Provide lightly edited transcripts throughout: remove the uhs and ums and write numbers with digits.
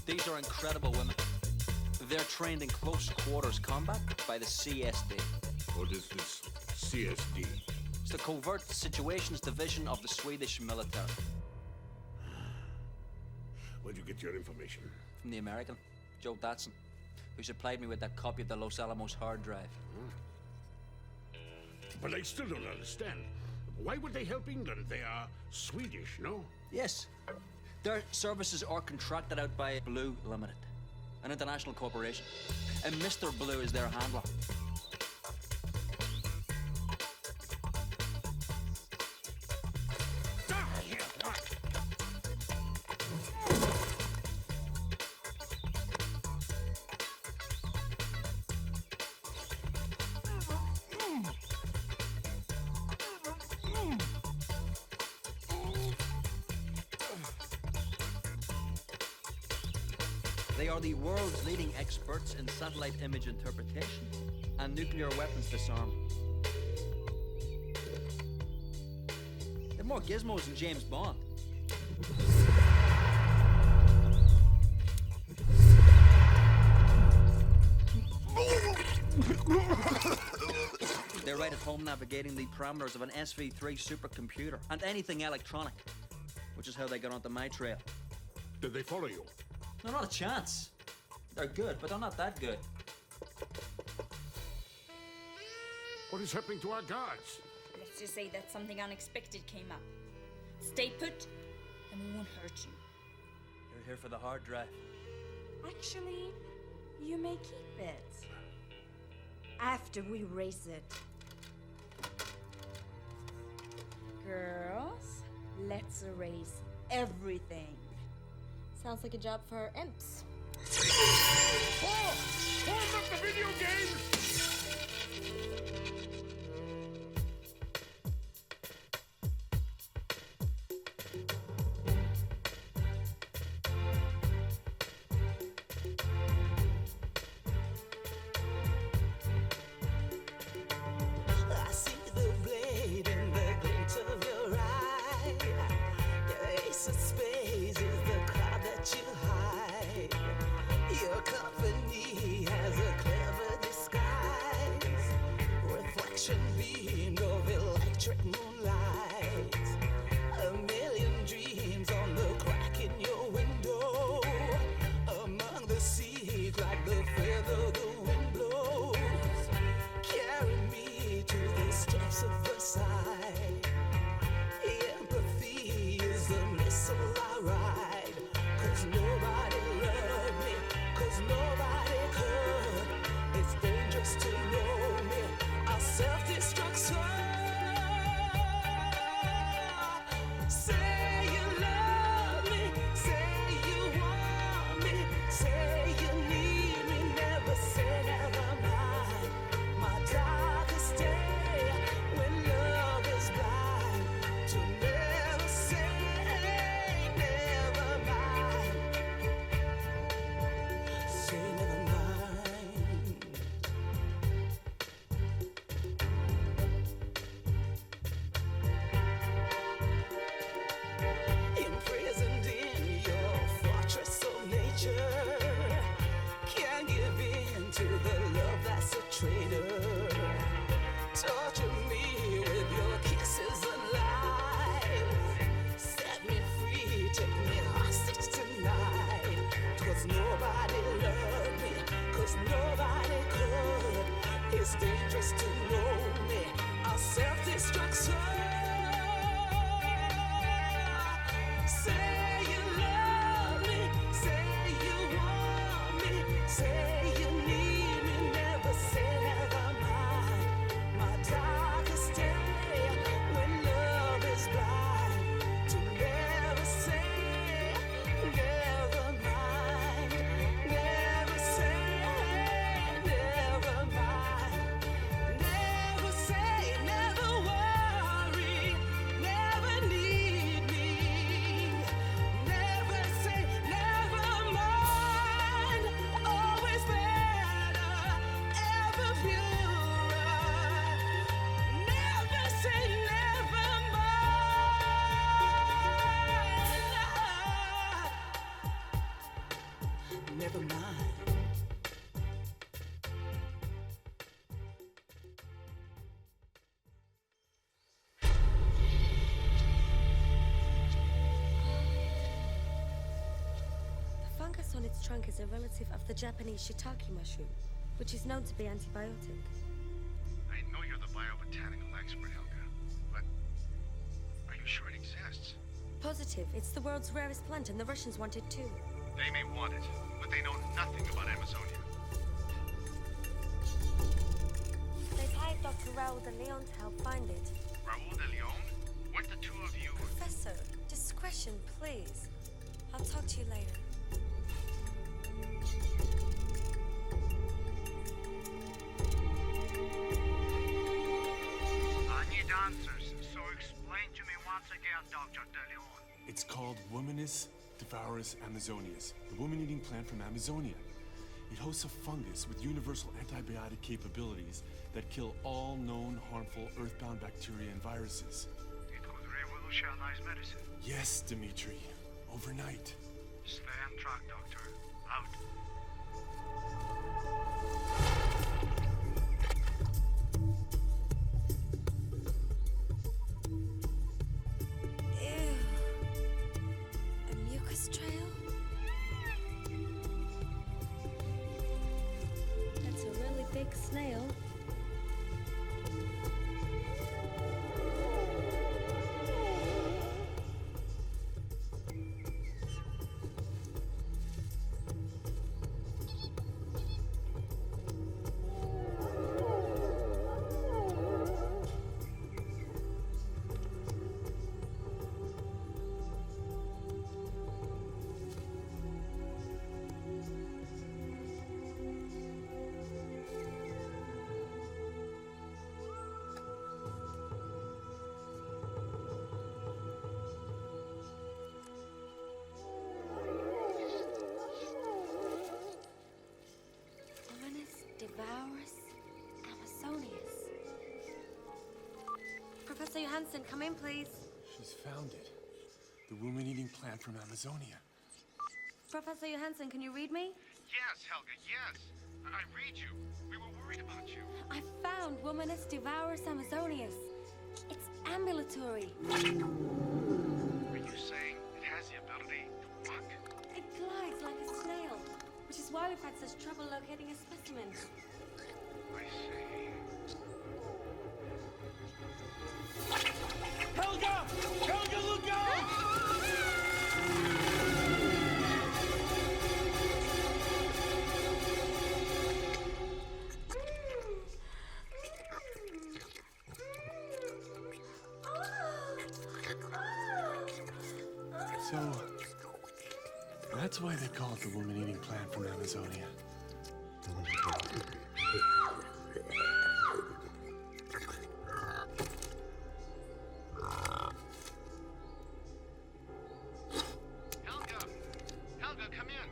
These are incredible women. They're trained in close quarters combat by the CSD. What is this CSD? It's the Covert Situations Division of the Swedish military. Where'd you get your information? From the American, Joe Datson, who supplied me with that copy of the Los Alamos hard drive. But I still don't understand. Why would they help England? They are Swedish, no? Yes. Their services are contracted out by Blue Limited, an international corporation. And Mr. Blue is their handler. They are the world's leading experts in satellite image interpretation and nuclear weapons disarm. They're more gizmos than James Bond. They're right at home navigating the parameters of an SV3 supercomputer and anything electronic, which is how they got onto my trail. Did they follow you? No, not a chance. They're good, but they're not that good. What is happening to our guards? Let's just say that something unexpected came up. Stay put, and we won't hurt you. You're here for the hard drive. Actually, you may keep it. After we raise it. Girls, let's erase everything. Sounds like a job for imps. Hold up the video games! I see the blade in the glint of your eye. Your ace of spades is the crowd that you hide. Your company has a clever disguise. Reflection beam of electric moonlight. A million dreams on the crack in your window. Among the seeds like the feather the wind blows. Carry me to the steps of Versailles. Empathy is the missile I ride. 'Cause nobody loved me, 'cause nobody could. It's dangerous to know me. I'll self-destruct, so say you love me, say you want me, say you need me, never say never mind. My darkest day when love is blind, to never say never mind. Say never mind. Imprisoned in your fortress of nature, can't give in to the love that's a traitor. Torture me with your kisses and lies. Set me free, take me hostage tonight. 'Cause nobody loved me, 'cause nobody could. It's dangerous to know me. I'll self-destruct, so say you love me, say you want me, say you need me, never say never mind. My darkest day when love is blind, to never say never mind, never say never mind, never on its trunk is a relative of the Japanese shiitake mushroom, which is known to be antibiotic. I know you're the biobotanical expert, Helga, but are you sure it exists? Positive. It's the world's rarest plant, and the Russians want it too. They may want it, but they know nothing about Amazonia. They've hired Dr. Raoul de Leon to help find it. Raoul de Leon? Weren't the two of you... Professor, discretion, please. I'll talk to you later. I need answers, so explain to me once again, Dr. de Leon. It's called Womanus devourus amazonius, the woman-eating plant from Amazonia. It hosts a fungus with universal antibiotic capabilities that kill all known harmful earthbound bacteria and viruses. It could revolutionize medicine. Yes, Dimitri. Overnight. Stay on track, Doctor. Out. Ew. A mucus trail? That's a really big snail. Devourus amazonius. Professor Johansson, come in, please. She's found it. The woman-eating plant from Amazonia. Professor Johansson, can you read me? Yes, Helga, yes. I read you. We were worried about you. I found Womanus devourus amazonius. It's ambulatory. Are you saying it has the ability to walk? It glides like a snail, which is why we've had such trouble locating a specimen. I see. Helga! Helga, look out! So, that's why they call it the woman-eating plant from Amazonia. Helga! Helga, come in!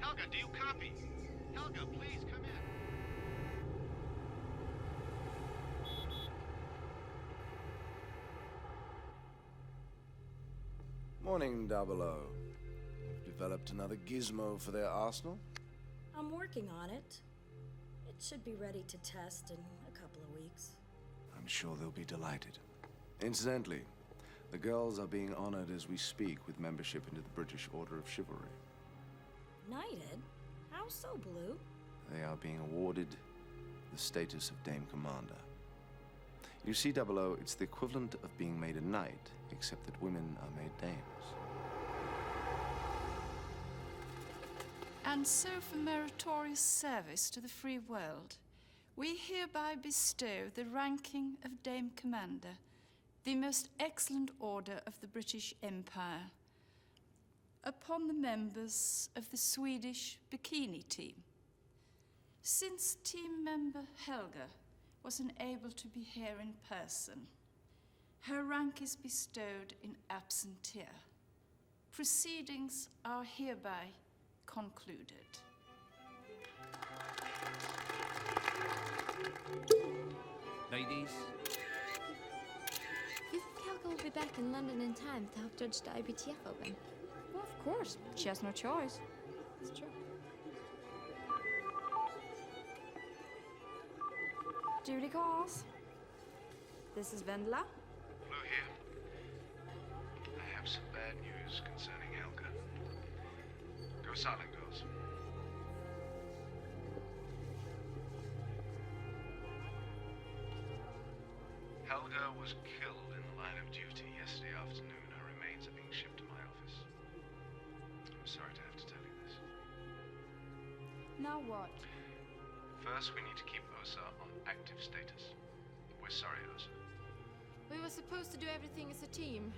Helga, do you copy? Helga, please come in. Morning, 00. You've developed another gizmo for their arsenal? I'm working on it. It should be ready to test in a couple of weeks. I'm sure they'll be delighted. Incidentally, the girls are being honored as we speak with membership into the British Order of Chivalry. Knighted? How so, Blue? They are being awarded the status of Dame Commander. You see, 00, it's the equivalent of being made a knight, except that women are made dames. And so for meritorious service to the free world, we hereby bestow the ranking of Dame Commander, the most excellent order of the British Empire, upon the members of the Swedish bikini team. Since team member Helga was unable to be here in person, her rank is bestowed in absentia. Proceedings are hereby concluded. Ladies, You think Helga will be back in London in time to help judge the IBTF Open? Well, of course. She has no choice. It's true. Duty calls. This is Vendela. Blue here. I have some bad news concerning Helga. Go silent, girls. Helga was killed in the line of duty yesterday afternoon. Her remains are being shipped to my office. I'm sorry to have to tell you this. Now what? First, we need to keep Osa on active status. We're sorry, Osa. We were supposed to do everything as a team.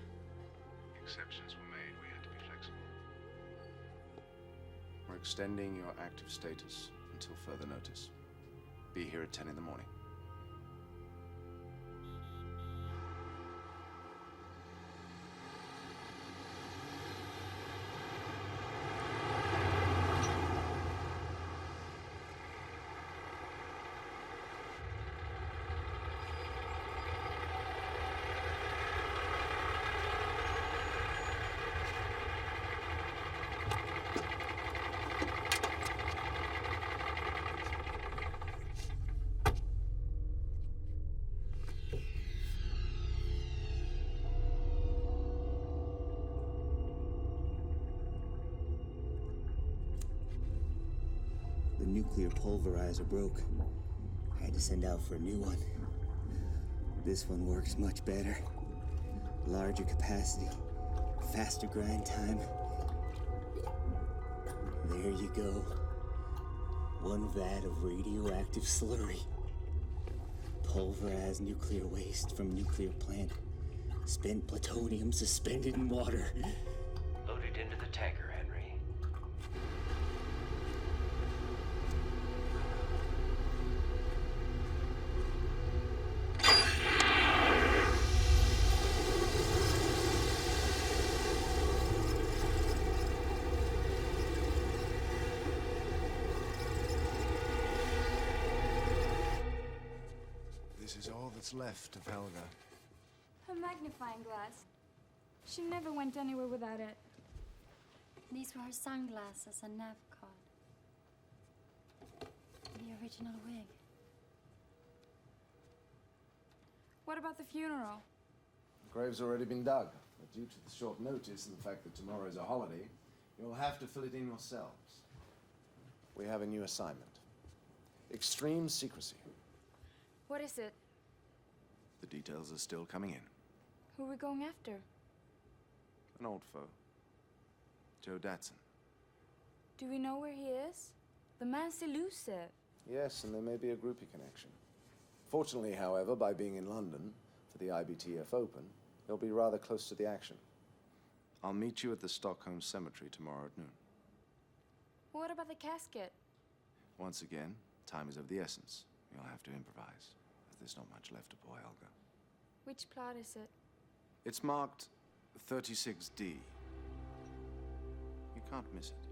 Exceptions were made. We had to be flexible. We're extending your active status until further notice. Be here at 10 in the morning. The nuclear pulverizer broke. I had to send out for a new one. This one works much better. Larger capacity, faster grind time. There you go. One vat of radioactive slurry. Pulverized nuclear waste from nuclear plant. Spent plutonium suspended in water. Loaded into the tanker, Henry. This is all that's left of Helga. Her magnifying glass. She never went anywhere without it. These were her sunglasses and nav card. The original wig. What about the funeral? The grave's already been dug, but due to the short notice and the fact that tomorrow is a holiday, you'll have to fill it in yourselves. We have a new assignment. Extreme secrecy. What is it? The details are still coming in. Who are we going after? An old foe. Joe Datson. Do we know where he is? The man's elusive. Yes, and there may be a groupie connection. Fortunately, however, by being in London for the IBTF Open, he'll be rather close to the action. I'll meet you at the Stockholm Cemetery tomorrow at noon. What about the casket? Once again, time is of the essence. You'll have to improvise, as there's not much left of poor Helga. Which plot is it? It's marked 36D. You can't miss it.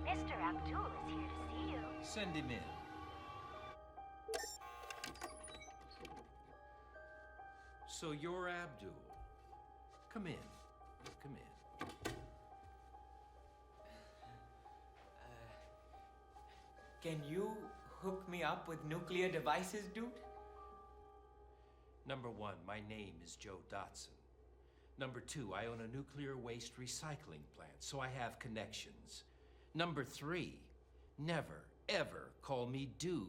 Mr. Abdul is here to see you. Send him in. So you're Abdul. Come in. Come in. Can you hook me up with nuclear devices, dude? Number one, my name is Joe Datson. Number two, I own a nuclear waste recycling plant, so I have connections. Number three, never, ever call me dude.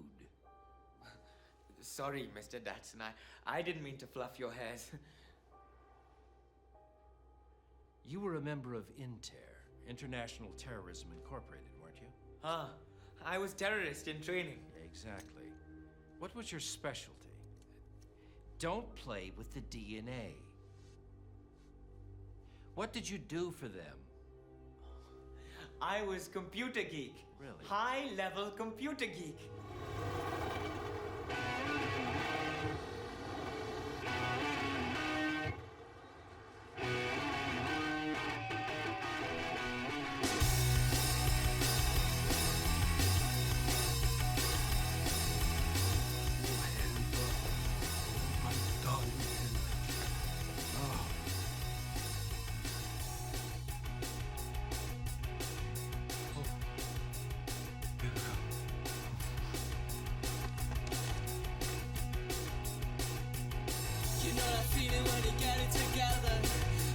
Sorry, Mr. Datson. I didn't mean to fluff your hairs. You were a member of International Terrorism Incorporated, weren't you? Huh. I was terrorist in training. Exactly. What was your specialty? Don't play with the DNA. What did you do for them? I was computer geek. Really? High-level computer geek.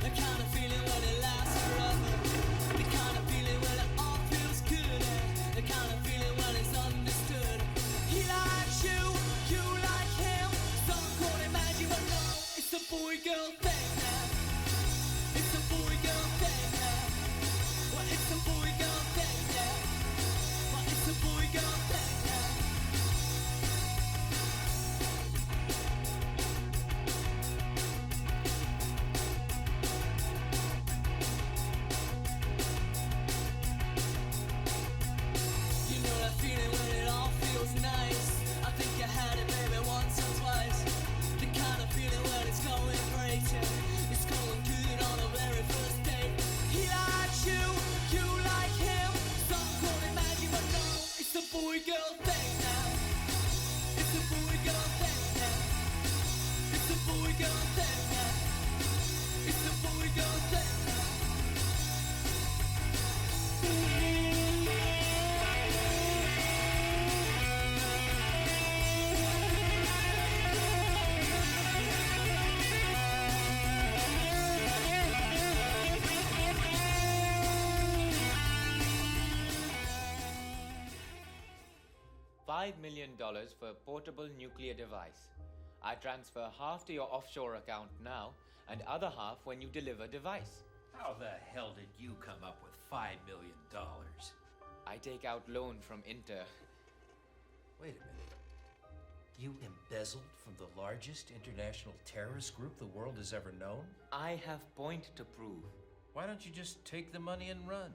The kind of feeling when it all feels good, the kind of feeling when it's undisputed. $5 million for a portable nuclear device. I transfer half to your offshore account now, and other half when you deliver device. How the hell did you come up with $5 million? I take out loan from Inter. Wait a minute. You embezzled from the largest international terrorist group the world has ever known? I have point to prove. Why don't you just take the money and run?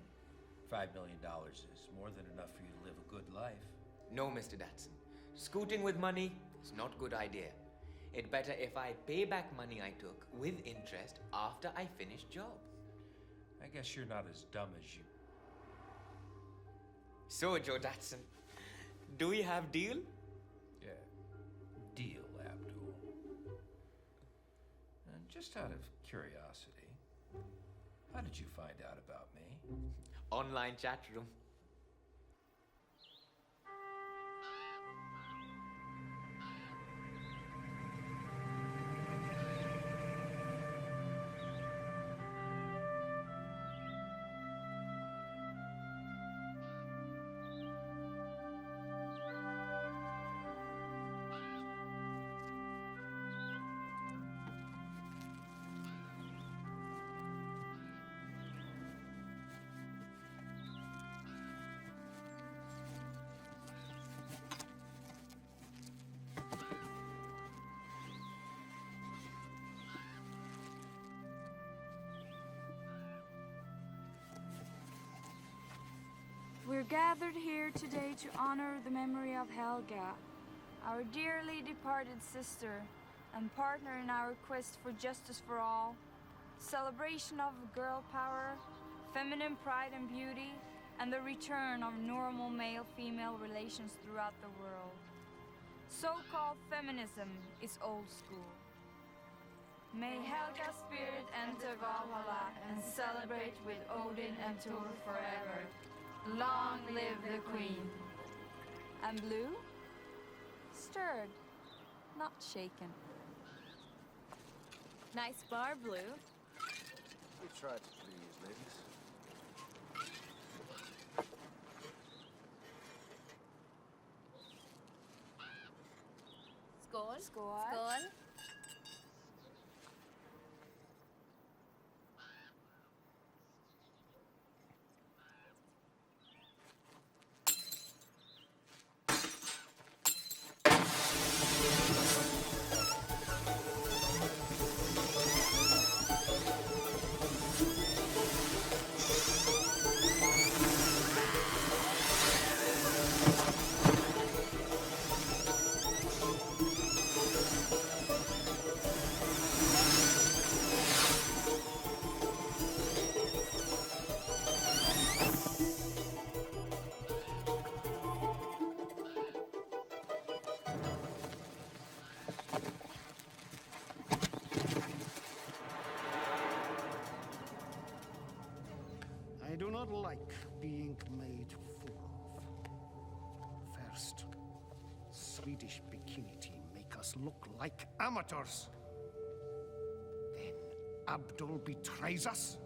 $5 million is more than enough for you to live a good life. No, Mr. Datson. Scooting with money is not a good idea. It better if I pay back money I took with interest after I finish job. I guess you're not as dumb as you. So, Joe Datson, do we have deal? Yeah. Deal, Abdul. And just out of curiosity, how did you find out about me? Online chat room. We're gathered here today to honor the memory of Helga, our dearly departed sister and partner in our quest for justice for all, celebration of girl power, feminine pride and beauty, and the return of normal male-female relations throughout the world. So-called feminism is old school. May Helga's spirit enter Valhalla and celebrate with Odin and Thor forever. Long live the Queen. And Blue? Stirred, not shaken. Nice bar, Blue. We tried to please, ladies. Skål. Skål. Skål. I do not like being made fool of. First, Swedish bikini team make us look like amateurs. Then Abdul betrays us.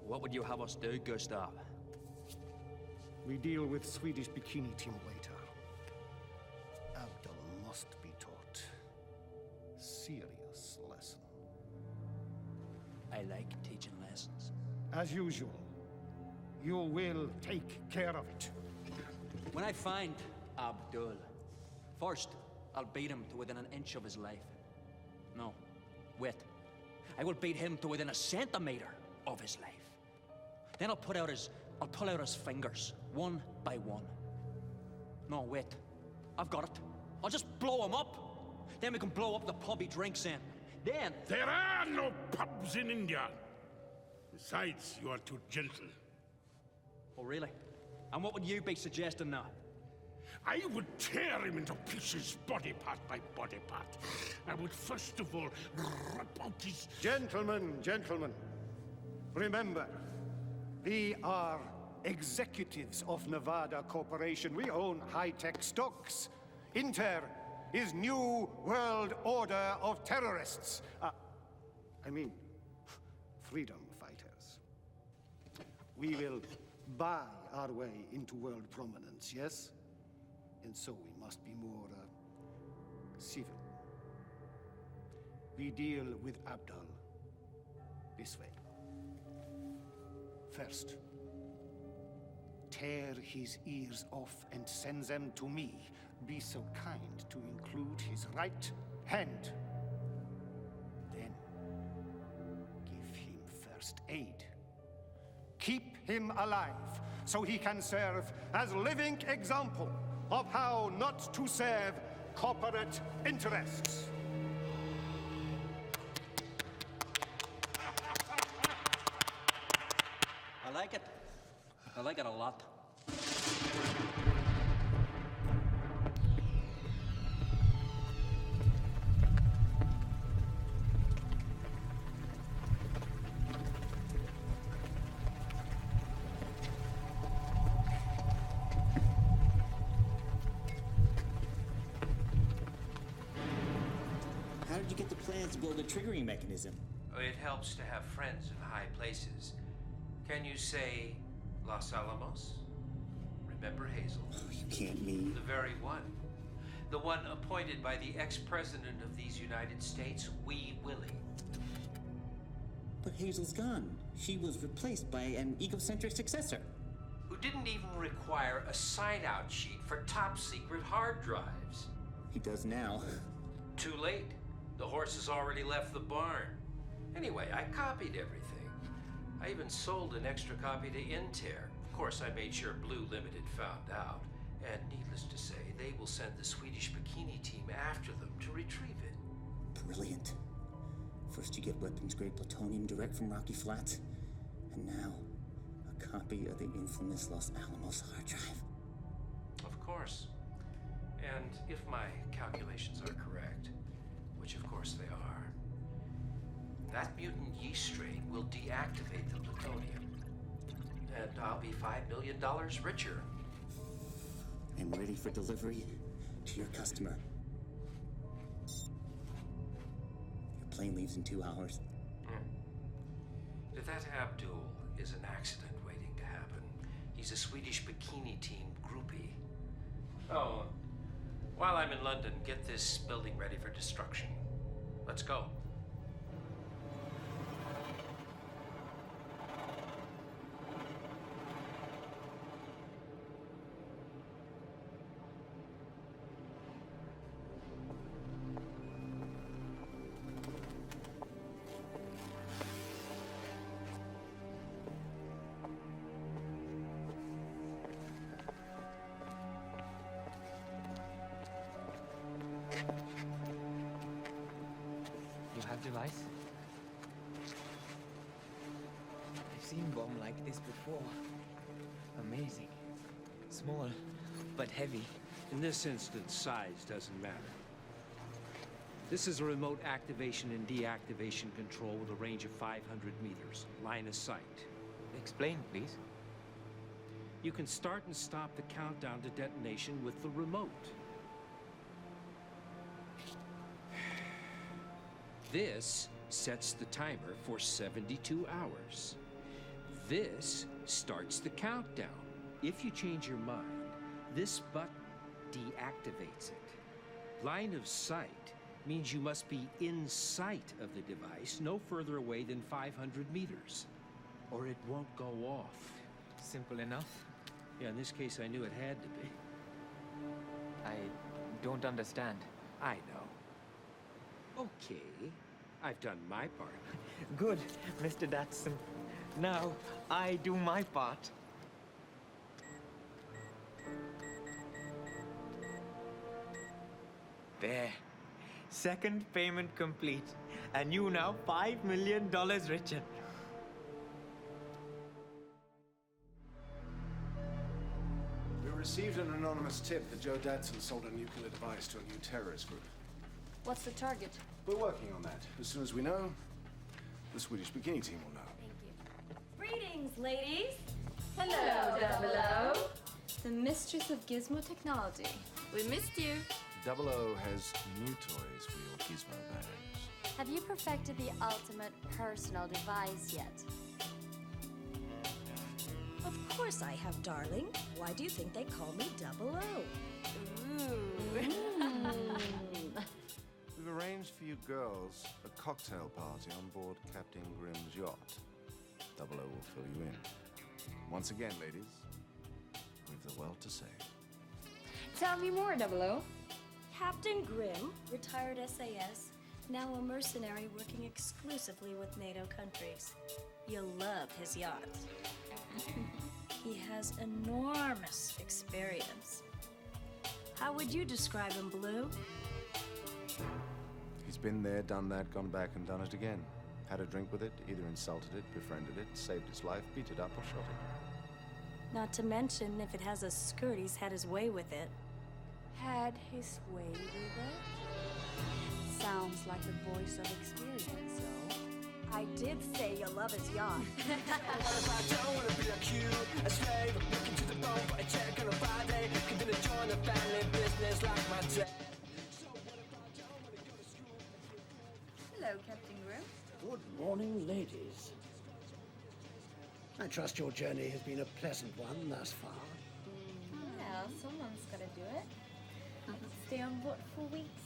What would you have us do, Gustav? We deal with Swedish bikini team later. Abdul must be taught serious lesson. I like teaching lessons. As usual, you will take care of it. When I find Abdul, first, I'll beat him to within an inch of his life. No, wait. I will beat him to within a centimeter of his life. Then I'll pull out his fingers, one by one. No, wait. I've got it. I'll just blow him up. Then we can blow up the pub he drinks in. Then... There are no pubs in India. Besides, you are too gentle. Oh, really? And what would you be suggesting now? I would tear him into pieces, body part by body part. I would first of all rip out his... Gentlemen. Remember, we are executives of Nevada Corporation. We own high-tech stocks. Inter is New World Order of terrorists. Freedom fighters. We will buy our way into world prominence, yes? and so we must be more civil. We deal with Abdul this way. First, tear his ears off and send them to me. Be so kind to include his right hand. Then, give him first aid. Keep him alive, so he can serve as living example of how not to serve corporate interests. I like it. I like it a lot. How did you get the plans to build a triggering mechanism? It helps to have friends in high places. Can you say Los Alamos? Remember Hazel? You can't mean... The very one. The one appointed by the ex-president of these United States, Wee Willie. But Hazel's gone. She was replaced by an egocentric successor. Who didn't even require a sign-out sheet for top-secret hard drives. He does now. Too late. The horse has already left the barn. Anyway, I copied everything. I even sold an extra copy to Inter. Of course, I made sure Blue Limited found out. And needless to say, they will send the Swedish bikini team after them to retrieve it. Brilliant. First you get weapons-grade plutonium direct from Rocky Flats, and now a copy of the infamous Los Alamos hard drive. Of course. And if my calculations are correct, which of course they are, that mutant yeast strain will deactivate the plutonium. And I'll be $5 million richer. I'm ready for delivery to your customer. Your plane leaves in 2 hours. That Abdul is an accident waiting to happen. He's a Swedish bikini team groupie. Oh, while I'm in London, get this building ready for destruction. Let's go. Device? I've seen bomb like this before. Amazing. Small, but heavy. In this instance, size doesn't matter. This is a remote activation and deactivation control with a range of 500 meters. Line of sight. Explain, please. You can start and stop the countdown to detonation with the remote. This sets the timer for 72 hours. This starts the countdown. If you change your mind, this button deactivates it. Line of sight means you must be in sight of the device, no further away than 500 meters, or it won't go off. Simple enough. Yeah, in this case, I knew it had to be. I don't understand. I know. Okay, I've done my part. Good, Mr. Datson. Now, I do my part. There. Second payment complete. And you now $5 million richer. We received an anonymous tip that Joe Datson sold a nuclear device to a new terrorist group. What's the target? We're working on that. As soon as we know, the Swedish bikini team will know. Thank you. Greetings, ladies. Hello, 00. The mistress of gizmo technology. We missed you. 00 has new toys for your gizmo bags. Have you perfected the ultimate personal device yet? Of course I have, darling. Why do you think they call me 00? We've arranged for you girls a cocktail party on board Captain Grimm's yacht. 00 will fill you in. Once again, ladies, we've the world to say. Tell me more, 00. Captain Grimm, retired SAS, now a mercenary working exclusively with NATO countries. You'll love his yacht. He has enormous experience. How would you describe him, Blue? He's been there, done that, gone back and done it again. Had a drink with it, either insulted it, befriended it, saved its life, beat it up, or shot it. Not to mention, if it has a skirt, he's had his way with it. Had his way with it? Sounds like the voice of experience, so. I did say you love his yacht. What if I don't wanna be like you? A slave, looking to the bone for a check on a Friday. Continue to join the family business like my dad. Hello, Captain Grimm. Good morning, ladies. I trust your journey has been a pleasant one thus far. Well, someone's got to do it. Stay on board for weeks.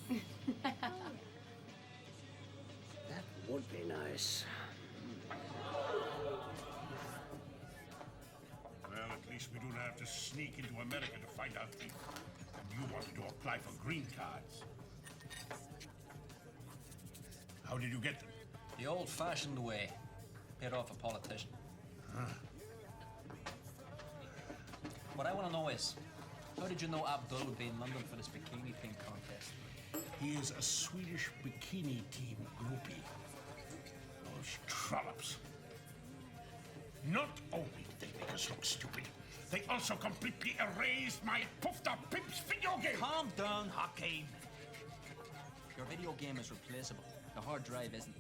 That would be nice. Well, at least we don't have to sneak into America to find out if you wanted to apply for green cards. How did you get them? The old-fashioned way. Paid off a politician. What I want to know is, how did you know Abdul would be in London for this bikini theme contest? He is a Swedish bikini team groupie. Those trollops. Not only did they make us look stupid, they also completely erased my puffed-up pimps video game! Calm down, Hakeem. Your video game is replaceable. The hard drive isn't.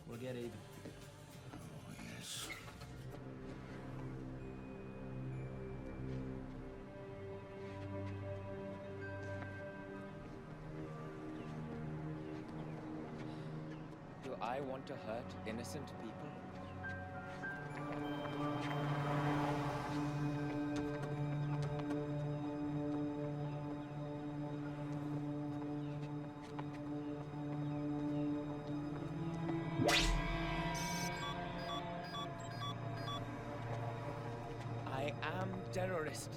We'll get even. Oh, yes. Do I want to hurt innocent people? I am terrorist.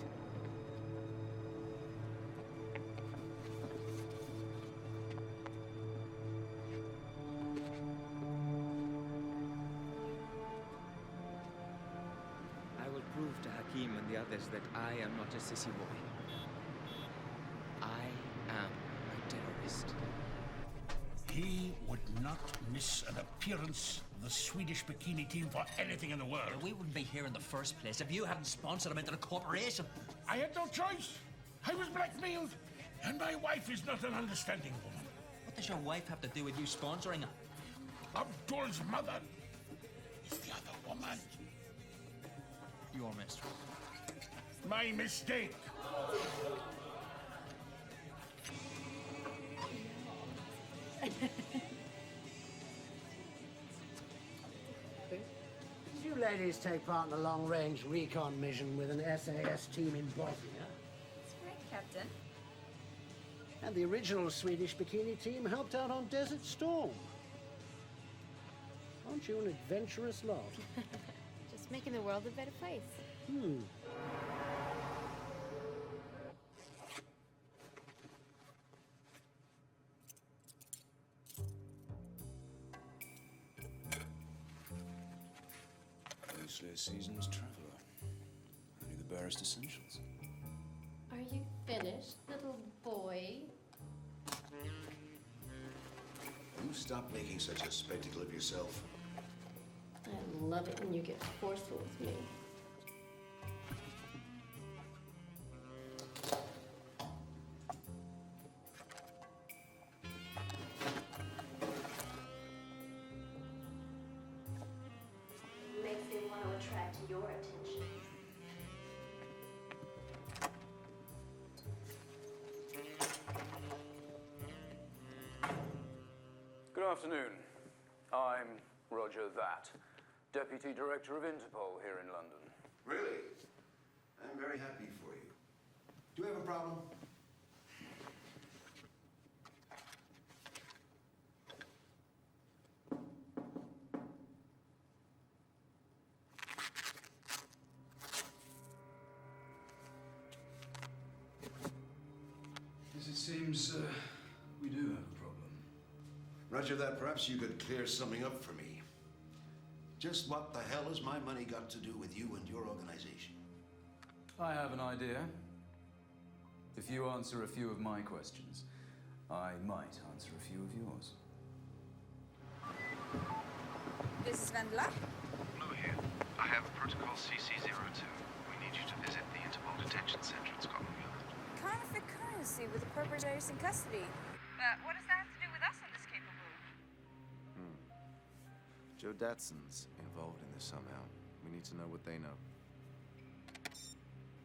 I will prove to Hakim and the others that I am not a sissy boy. I am a terrorist. He would not miss an appearance of the Swedish bikini team for anything in the world. Well, we wouldn't be here in the first place if you hadn't sponsored him into the corporation. I had no choice. I was blackmailed. And my wife is not an understanding woman. What does your wife have to do with you sponsoring him? Abdul's mother is the other woman. Your mistress. My mistake. Did you ladies take part in a long-range recon mission with an SAS team in Bosnia? That's right, Captain. And the original Swedish bikini team helped out on Desert Storm. Aren't you an adventurous lot? Just making the world a better place. Mostly a season's traveler. Only the barest essentials. Are you finished, little boy? You stop making such a spectacle of yourself. I love it when you get forceful with me. Makes me want to attract your attention. Good afternoon. I'm Roger That, Deputy Director of Interpol here in London. Really? I'm very happy for you. Do you have a problem? it seems we do have a problem. Roger that. Perhaps you could clear something up for me. Just what the hell has my money got to do with you and your organization? I have an idea. If you answer a few of my questions, I might answer a few of yours. This is Vendela. Blue here. I have protocol CC02. We need you to visit the Interpol detention center in Scotland Yard. Counterfeit currency with the perpetrators in custody. But what does that have to do with us on this capable? Joe Datson's involved in this somehow. We need to know what they know.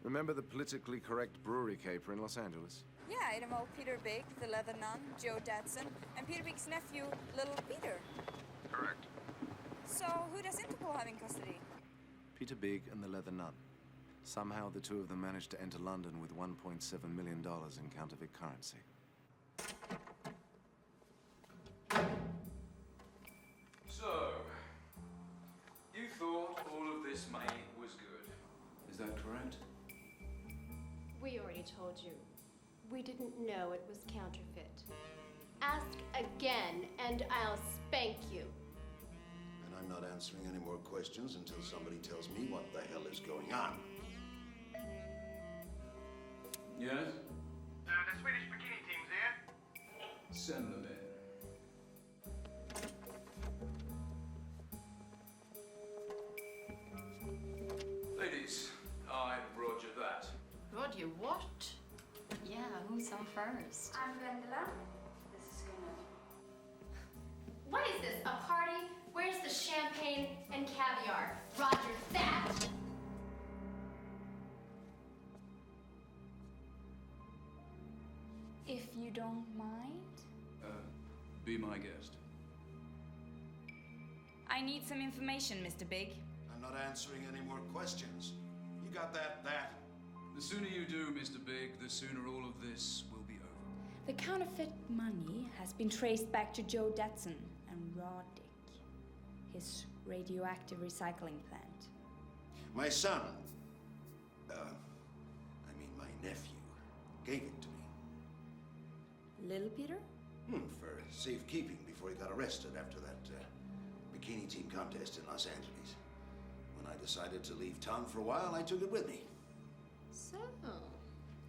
Remember the politically correct brewery caper in Los Angeles? Yeah, Idemo, Peter Big, the Leather Nun, Joe Datson, and Peter Big's nephew, Little Peter. Correct. So, who does Interpol have in custody? Peter Big and the Leather Nun. Somehow the two of them managed to enter London with $1.7 million in counterfeit currency. So, you thought all of this money was good. Is that correct? We already told you. We didn't know it was counterfeit. Ask again, and I'll spank you. And I'm not answering any more questions until somebody tells me what the hell is going on. Yes? The Swedish bikini team's here. Send them in. Ladies, I'm Roger that. Roger, what? Yeah, who's on first? I'm Vendela. This is gonna... What is this, a party? Where's the champagne and caviar? Roger that! If you don't mind? Be my guest. I need some information, Mr. Big. I'm not answering any more questions. You got that? The sooner you do, Mr. Big, the sooner all of this will be over. The counterfeit money has been traced back to Joe Datson and Roddick, his radioactive recycling plant. My son, my nephew, gave it to me. Little Peter? For safekeeping before he got arrested after that bikini team contest in Los Angeles. When I decided to leave town for a while, I took it with me. So,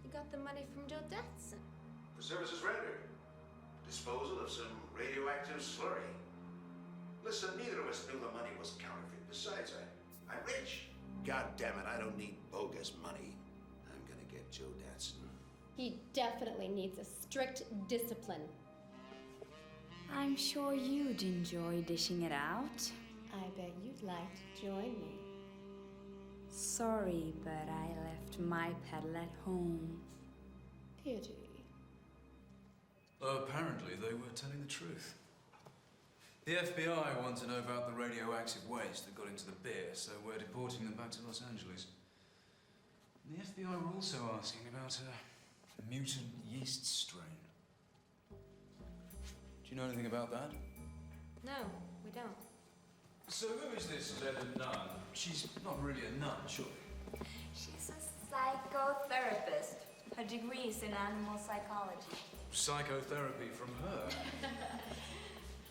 you got the money from Joe Datson. For services rendered. Disposal of some radioactive slurry. Listen, neither of us knew the money was counterfeit. Besides, I'm rich. God damn it, I don't need bogus money. I'm gonna get Joe Datson. He definitely needs a strict discipline. I'm sure you'd enjoy dishing it out. I bet you'd like to join me. Sorry, but I left my pedal at home. Pity. Apparently, they were telling the truth. The FBI want to know about the radioactive waste that got into the beer, so we're deporting them back to Los Angeles. And the FBI were also asking about a mutant yeast strain. Do you know anything about that? No, we don't. So who is this Leather Nun? She's not really a nun, surely. She's a psychotherapist. Her degree is in animal psychology. Psychotherapy from her.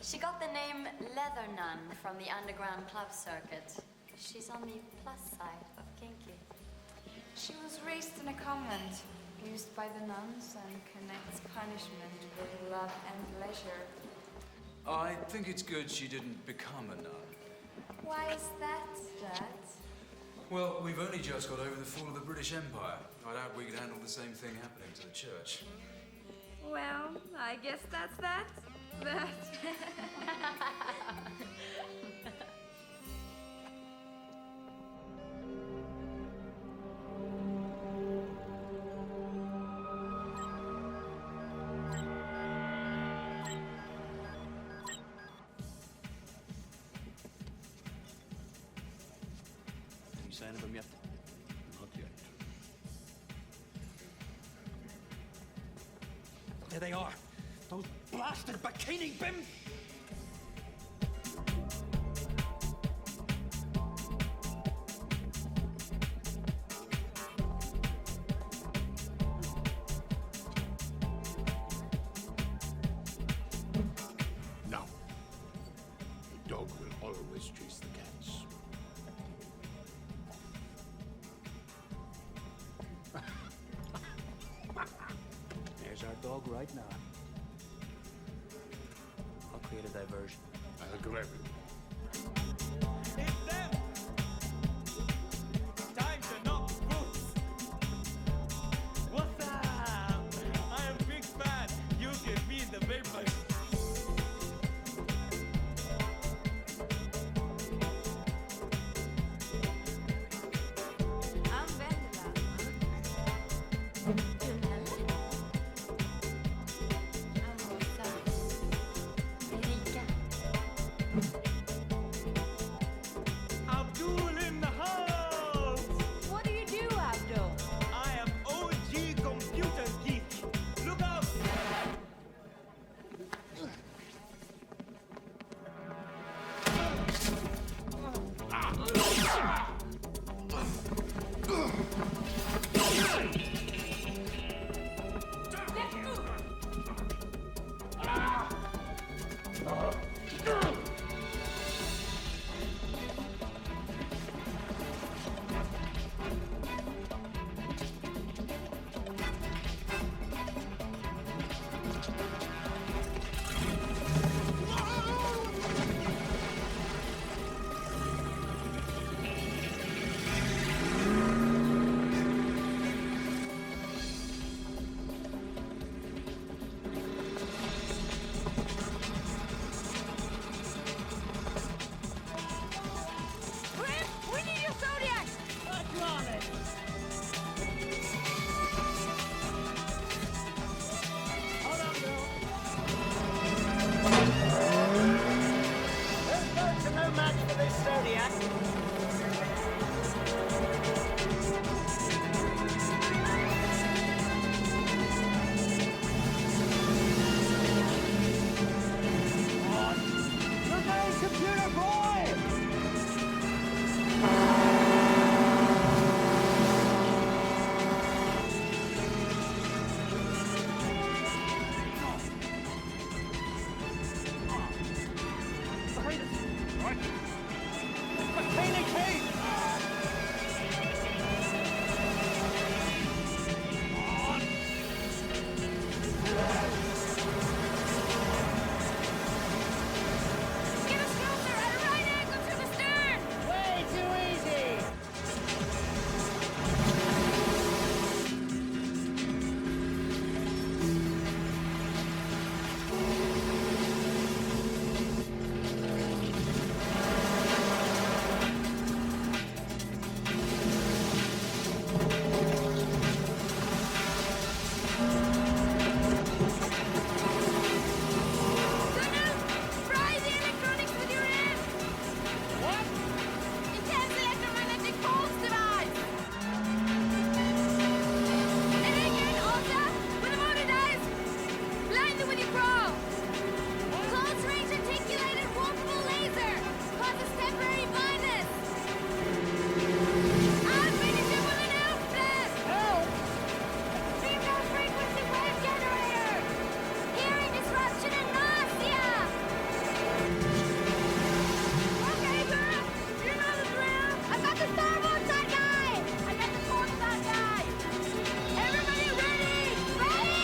She got the name Leather Nun from the underground club circuit. She's on the plus side of kinky. She was raised in a convent, used by the nuns, and connects punishment with love and pleasure. I think it's good she didn't become a nun. Why is that, Dad? Well, we've only just got over the fall of the British Empire. I doubt we could handle the same thing happening to the church. Well, I guess that's that. That. Any sign of him yet? Not yet. There they are. Those blasted bikini bimps! dog right now. I'll create a diversion. I'll grab it. It's them! Time to knock boots! What's up? I am big fan. You give me the papers. I'm Vendela. Abdul in the house! What do you do, Abdul? I am OG computer geek. Look out! Grim, we need your Zodiac! Hold on, girl. Those boats are no match for this Zodiac. Look at his computer, boy! Behind us. Right. Containing cage! Get us closer at a right angle to the stern! Way too easy! Fry the electronics with your hand! What? Intense electromagnetic pulse device! And again, Alta, when the motor dies, blind it with your probe! Close range articulated warpable laser! Causes temporary blindness! I'll finish it with an outfit! Help! Female frequency wave generator! Hearing disruption and nausea! Okay, girl, you know the drill. I got the starboard side guy. I got the port side guy. Everybody ready? Ready?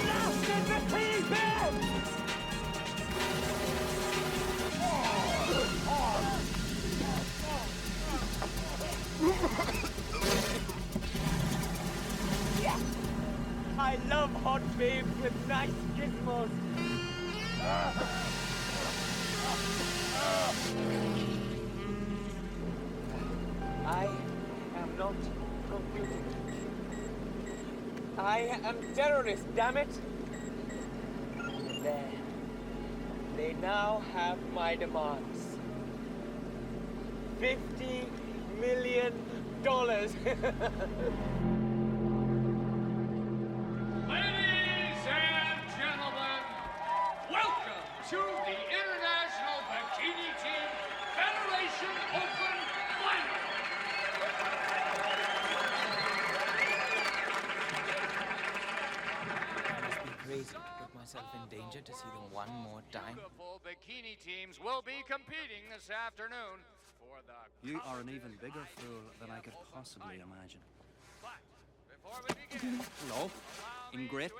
Blasted retaining bed! I love hot babes with nice gizmos. I am not computing. I am terrorist, damn it! There. They now have my demands. $50 million. Ladies and gentlemen, welcome to the International Bikini Team Federation Open Final. Must be crazy to put myself in danger to see them one more time. Beautiful bikini teams will be competing this afternoon. for the You are an even bigger fool than I could possibly imagine. Before we begin, Hello? In Grit?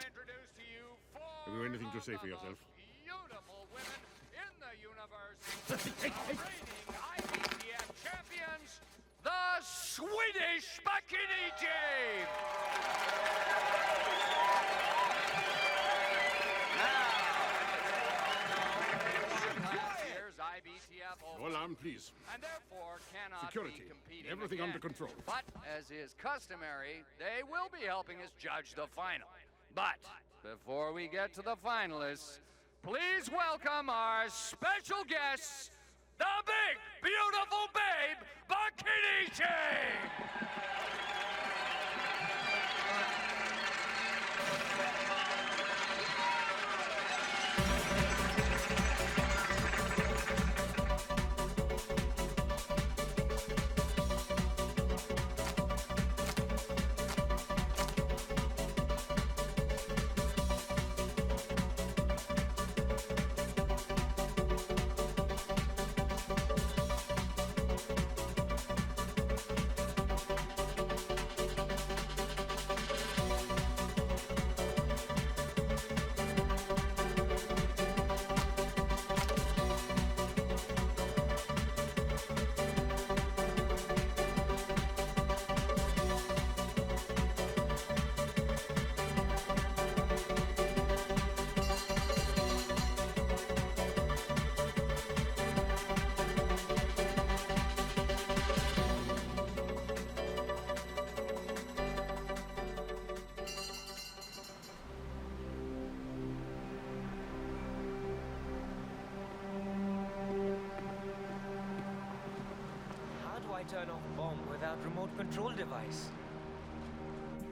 Have you anything to say for yourself? beautiful women in the universe, reigning IBTF champions, the Swedish Bikini Team! Hold on, please. And therefore cannot Security. be competing Everything again. under control. But, as is customary, they will be helping us judge the final. But, before we get to the finalists, please welcome our special guests, the Big Beautiful Babe Bikini Team! Turn off bomb without remote control device.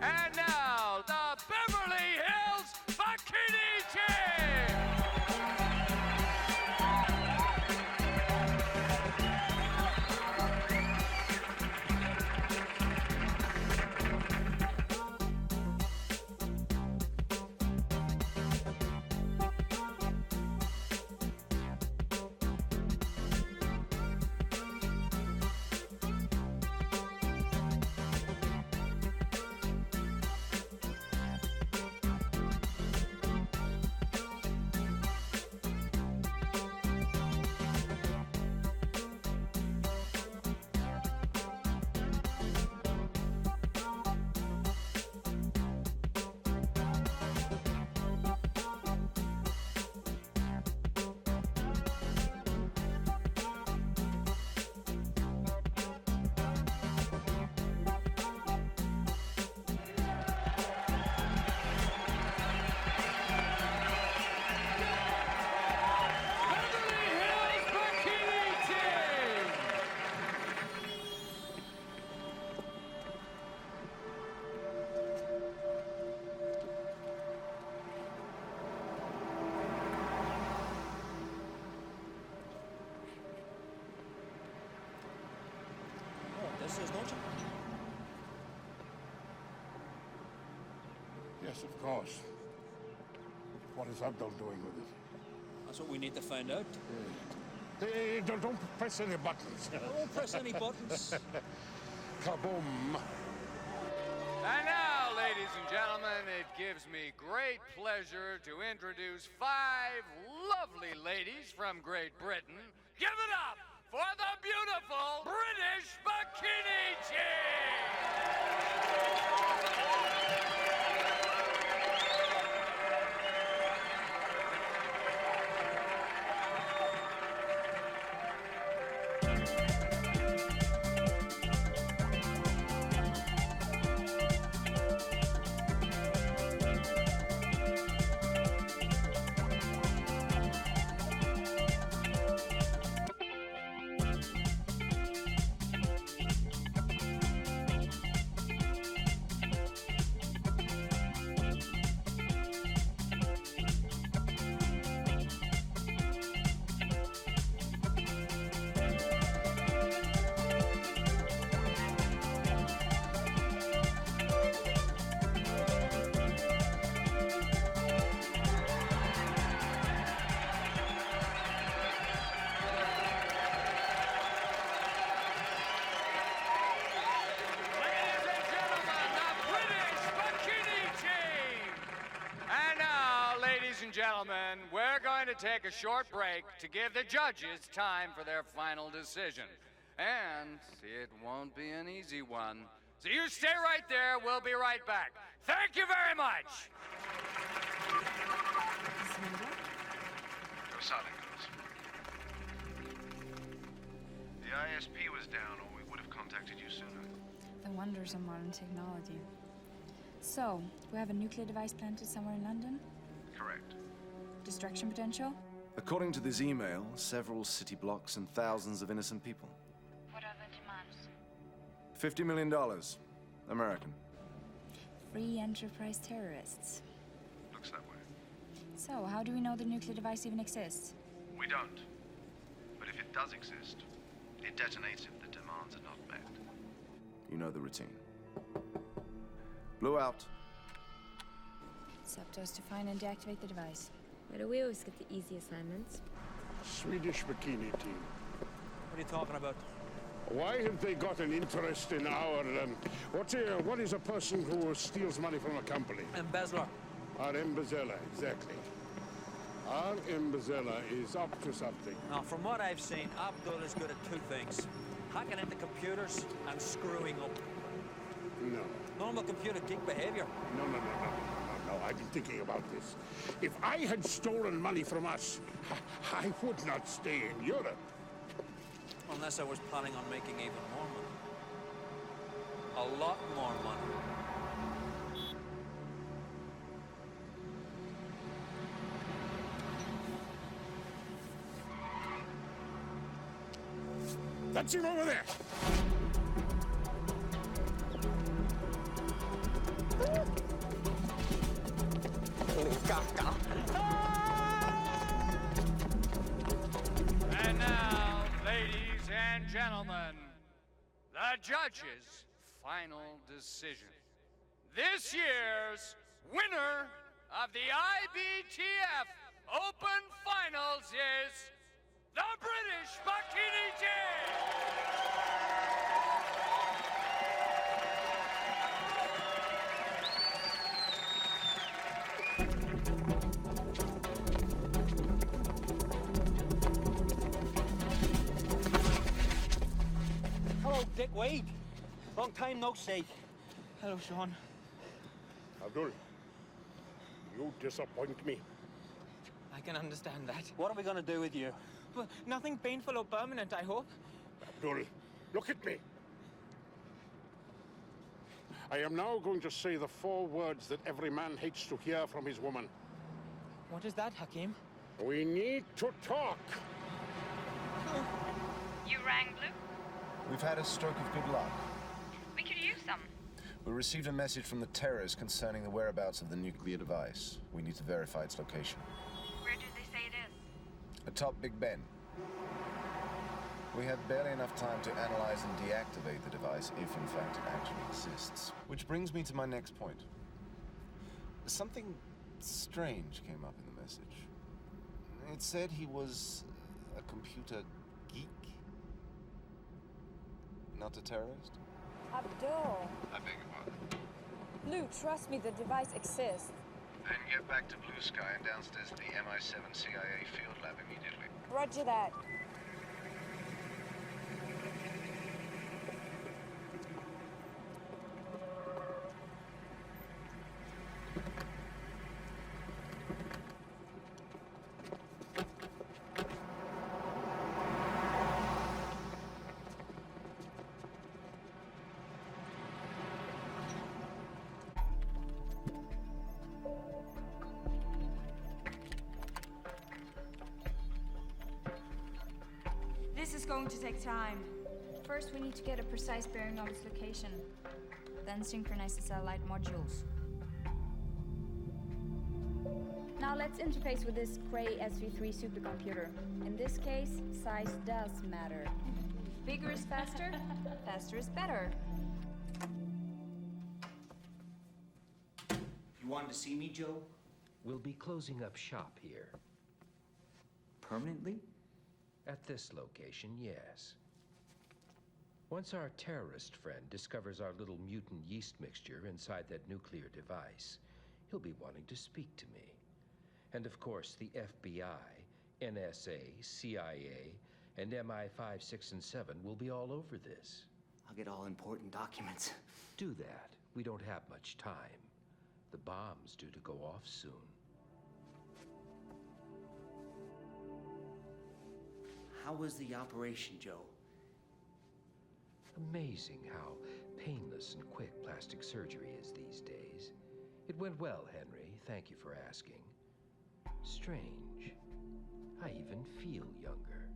And now, the Beverly Hills Bikini Team! This is, don't you? Yes, of course. What is Abdul doing with it? That's what we need to find out. Hey, don't press any buttons. I won't press any buttons. Kaboom. And now, ladies and gentlemen, it gives me great pleasure to introduce 5 lovely ladies from Great Britain. Give it up for the beautiful British Bikini Team! gentlemen, we're going to take a short break to give the judges time for their final decision. And it won't be an easy one. So you stay right there. We'll be right back. Thank you very much. Go silent, girls. The ISP was down, or we would have contacted you sooner. The wonders of modern technology. So, we have a nuclear device planted somewhere in London? Correct. Destruction potential? According to this email, several city blocks and thousands of innocent people. What are the demands? $50 million. American. Free enterprise terrorists. Looks that way. So, how do we know the nuclear device even exists? We don't. But if it does exist, it detonates if the demands are not met. You know the routine. Blew out. It's up to us to find and deactivate the device. Why do we always get the easy assignments? Swedish bikini team. What are you talking about? Why have they got an interest in our, what is a person who steals money from a company? Embezzler. Our embezzler, exactly. Our embezzler is up to something. Now, from what I've seen, Abdul is good at two things. Hacking into computers and screwing up. No. Normal computer geek behavior. No. I've been thinking about this. If I had stolen money from us, I would not stay in Europe. Unless I was planning on making even more money. A lot more money. That's him over there! And now, ladies and gentlemen, the judges' final decision. This year's winner of the IBTF Open Finals is the British Bikini Team! Hello, Dick Wade. Long time no see. Hello, Sean. Abdul, you disappoint me. I can understand that. What are we gonna do with you? Well, nothing painful or permanent, I hope. Abdul, look at me. I am now going to say the 4 words that every man hates to hear from his woman. What is that, Hakim? We need to talk. You rang Blue? We've had a stroke of good luck. We could use some. We received a message from the terrorists concerning the whereabouts of the nuclear device. We need to verify its location. Where do they say it is? Atop Big Ben. We have barely enough time to analyze and deactivate the device, if in fact it actually exists. Which brings me to my next point. Something strange came up in the message. It said he was a computer geek? Not a terrorist? Abdul. I beg your pardon. Blue, trust me, the device exists. Then get back to Blue Sky and downstairs to the MI7 CIA field lab immediately. Roger that. This is going to take time. First, we need to get a precise bearing of its location. Then synchronize the satellite modules. Now let's interface with this Cray SV3 supercomputer. In this case, size does matter. Bigger is faster, faster is better. You wanted to see me, Joe? We'll be closing up shop here. Permanently? At this location, yes. Once our terrorist friend discovers our little mutant yeast mixture inside that nuclear device, he'll be wanting to speak to me. And of course, the FBI, NSA, CIA, and MI5, 6, and 7 will be all over this. I'll get all important documents. Do that. We don't have much time. The bomb's due to go off soon. How was the operation, Joe? Amazing how painless and quick plastic surgery is these days. It went well, Henry. Thank you for asking. Strange. I even feel younger.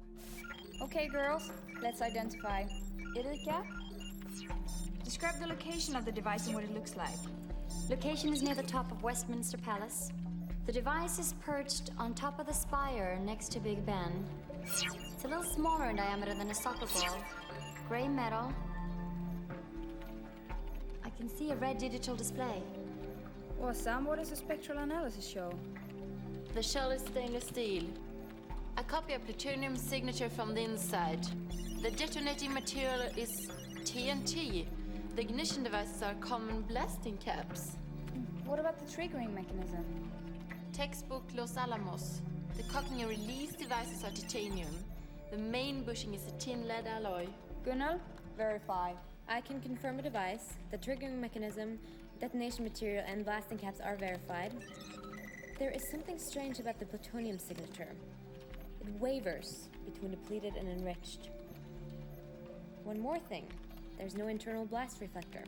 Okay, girls, let's identify. Erika, describe the location of the device and what it looks like. Location is near the top of Westminster Palace. The device is perched on top of the spire next to Big Ben. It's a little smaller in diameter than a soccer ball. Gray metal. I can see a red digital display. Awesome. What does the spectral analysis show? The shell is stainless steel. A copy of plutonium signature from the inside. The detonating material is TNT. The ignition devices are common blasting caps. What about the triggering mechanism? Textbook Los Alamos. The cocking and release devices are titanium. The main bushing is a tin lead alloy. Gunnar, verify. I can confirm a device. The triggering mechanism, detonation material, and blasting caps are verified. There is something strange about the plutonium signature. It wavers between depleted and enriched. One more thing. There's no internal blast reflector.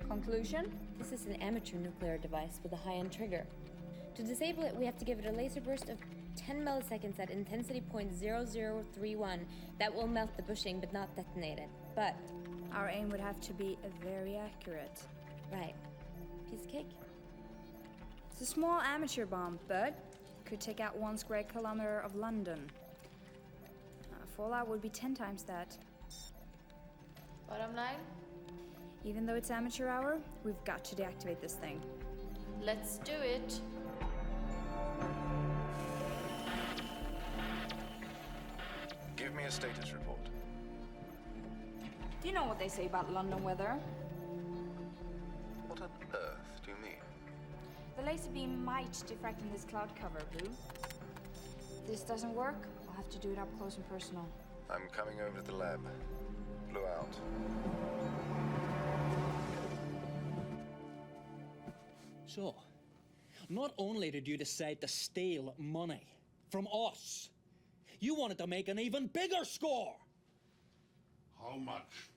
Conclusion? This is an amateur nuclear device with a high-end trigger. To disable it, we have to give it a laser burst of 10 milliseconds at intensity .0031 that will melt the bushing but not detonate it. But our aim would have to be very accurate. Right. Piece of cake? It's a small amateur bomb, but could take out 1 square kilometer of London. Fallout would be 10 times that. Bottom line? Even though it's amateur hour, we've got to deactivate this thing. Let's do it. Give me a status report. Do you know what they say about London weather? What on earth do you mean? The laser beam might diffract in this cloud cover, Blue. If this doesn't work, I'll have to do it up close and personal. I'm coming over to the lab. Blue out. So, not only did you decide to steal money from us, you wanted to make an even bigger score! How much?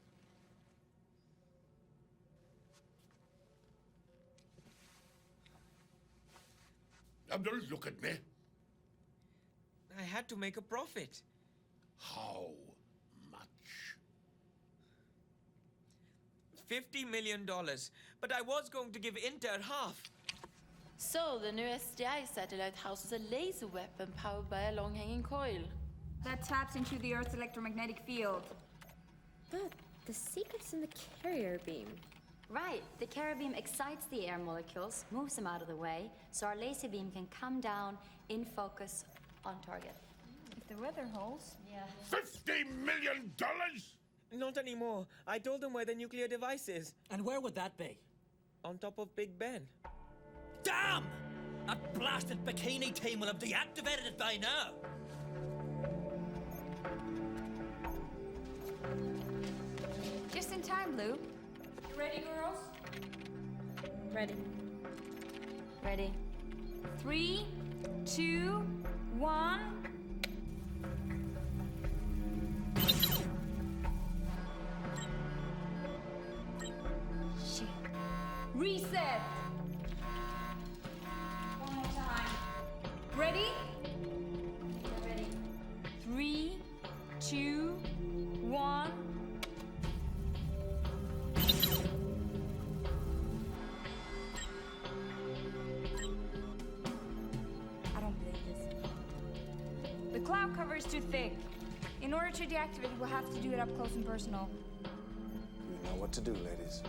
Abdul, look at me. I had to make a profit. How much? $50 million. But I was going to give Inter half. So, the new SDI satellite houses a laser weapon powered by a long-hanging coil. That taps into the Earth's electromagnetic field. But the secret's in the carrier beam. Right. The carrier beam excites the air molecules, moves them out of the way, so our laser beam can come down in focus on target. If the weather holds. Yeah. $50 million? Not anymore. I told them where the nuclear device is. And where would that be? On top of Big Ben. Damn! That blasted bikini team will have deactivated it by now! Just in time, Blue. Ready, girls? Ready. Ready. 3, 2, 1. Shit. Reset! One more time. Ready? Yeah, ready. 3, 2, 1. I don't believe this. The cloud cover is too thick. In order to deactivate it, we'll have to do it up close and personal. You know what to do, ladies.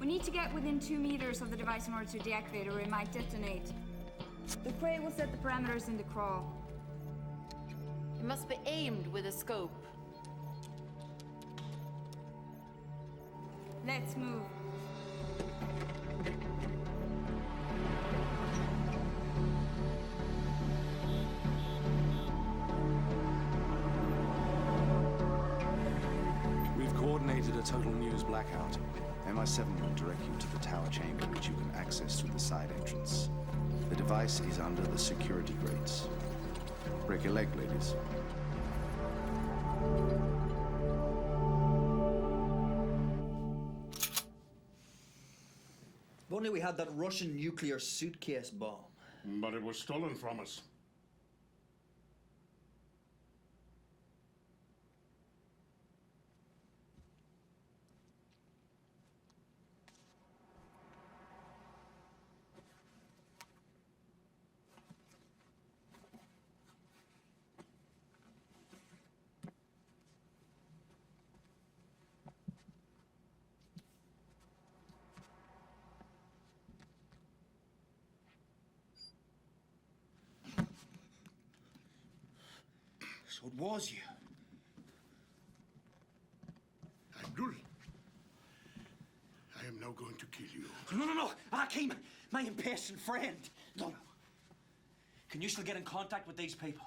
We need to get within 2 meters of the device in order to deactivate or it might detonate. The prey will set the parameters in the crawl. It must be aimed with a scope. Let's move. a total news blackout. MI7 will direct you to the tower chamber, which you can access through the side entrance. The device is under the security grates. Break your leg, ladies. If only we had that Russian nuclear suitcase bomb. But it was stolen from us. So it was you. Abdul, I am now going to kill you. No, Hakim, my impatient friend. No. Can you still get in contact with these people?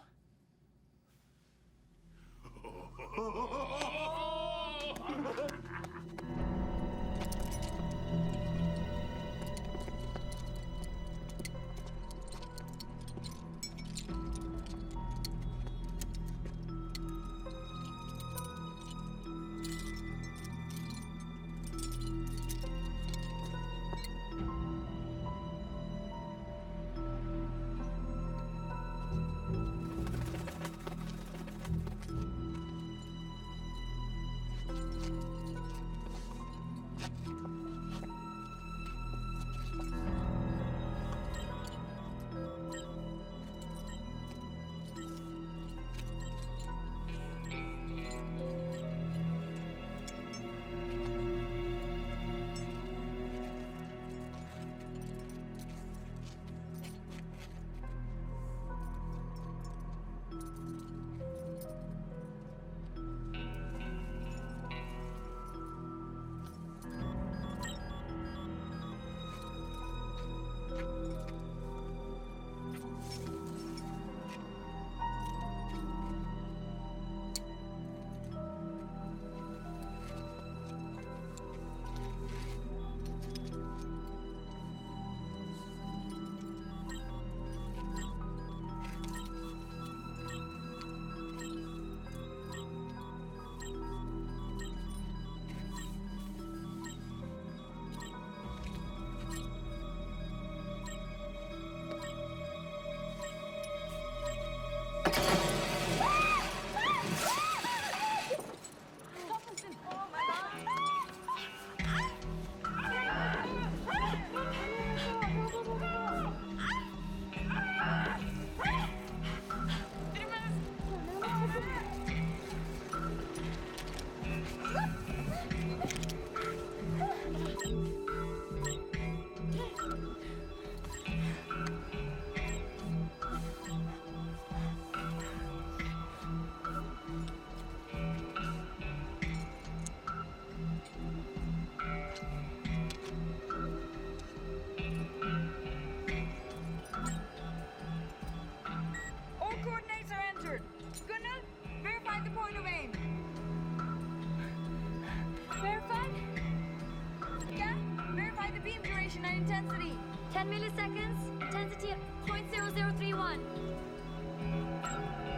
Intensity, 10 milliseconds, intensity at 0.0031.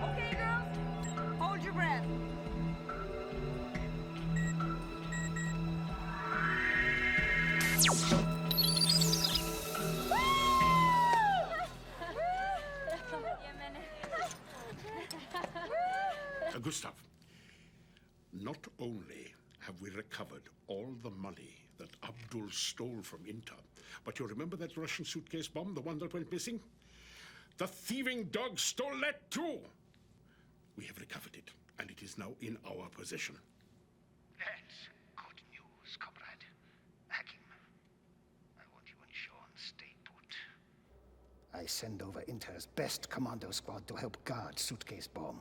Okay, girls, hold your breath. Gustav, not only have we recovered all the money that Abdul stole from Inter, but you remember that Russian suitcase bomb, the one that went missing? The thieving dog stole that too! We have recovered it, and it is now in our possession. That's good news, comrade. Hakim, I want you and Sean stay put. I send over Inter's best commando squad to help guard suitcase bomb,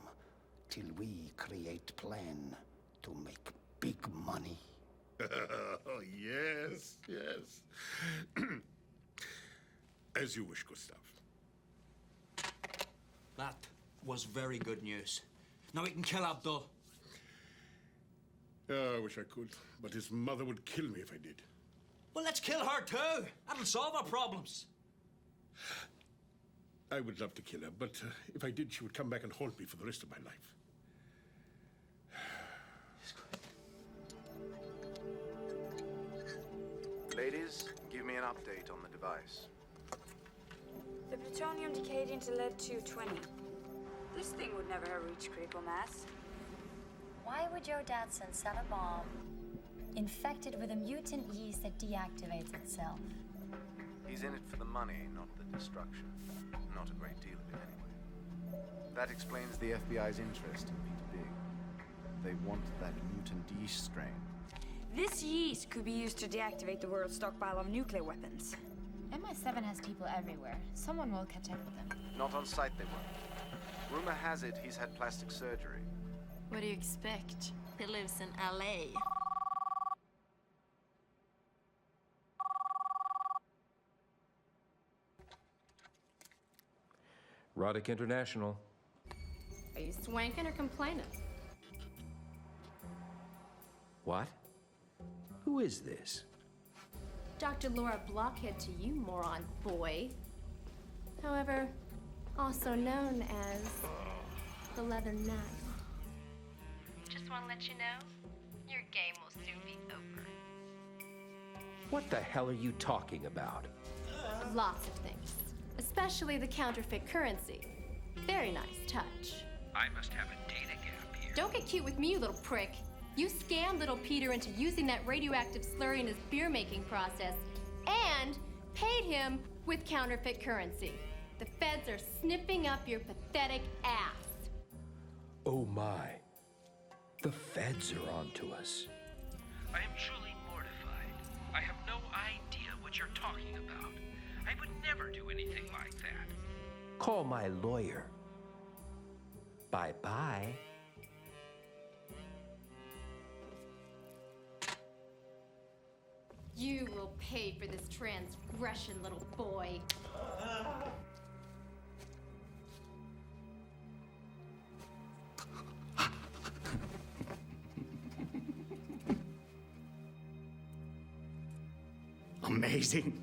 till we create plan to make big money. Oh, yes. As you wish, Gustav. That was very good news. Now we can kill Abdul. I wish I could, but his mother would kill me if I did. Well, let's kill her too. That'll solve our problems. I would love to kill her, but if I did, she would come back and haunt me for the rest of my life. Ladies, give me an update on the device. The plutonium decayed into lead-220. This thing would never have reached critical mass. Why would Joe Datson set a bomb infected with a mutant yeast that deactivates itself? He's in it for the money, not the destruction. Not a great deal of it, anyway. That explains the FBI's interest in Peter Big. They want that mutant yeast strain. This yeast could be used to deactivate the world's stockpile of nuclear weapons. MI7 has people everywhere. Someone will catch up with them. Not on site, they won't. Rumor has it he's had plastic surgery. What do you expect? He lives in LA. Roddick International. Are you swanking or complaining? What? Who is this? Dr. Laura Blockhead to you, moron boy. However, also known as the Leather Nun. Just want to let you know, your game will soon be over. What the hell are you talking about? Lots of things, especially the counterfeit currency. Very nice touch. I must have a data gap here. Don't get cute with me, you little prick. You scammed little Peter into using that radioactive slurry in his beer-making process and paid him with counterfeit currency. The feds are sniffing up your pathetic ass. Oh my. The feds are on to us. I am truly mortified. I have no idea what you're talking about. I would never do anything like that. Call my lawyer. Bye-bye. You will pay for this transgression, little boy. Amazing.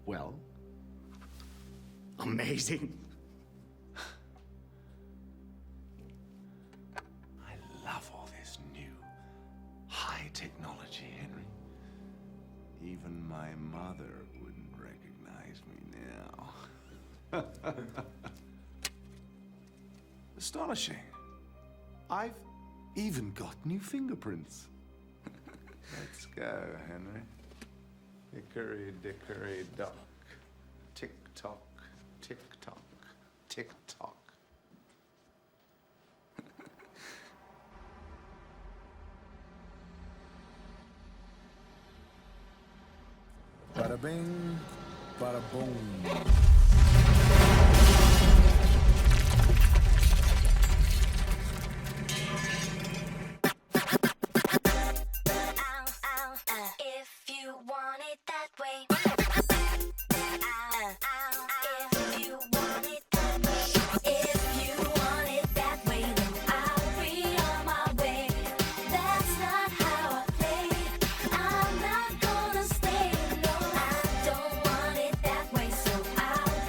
Well. Amazing. I love all this new, high technology, Henry. Even my mother wouldn't recognize me now. Astonishing. I've even got new fingerprints. Let's go, Henry. Hickory dickory dock. Tick tock, tick tock, tick tock. Bada bing, bada boom. I'll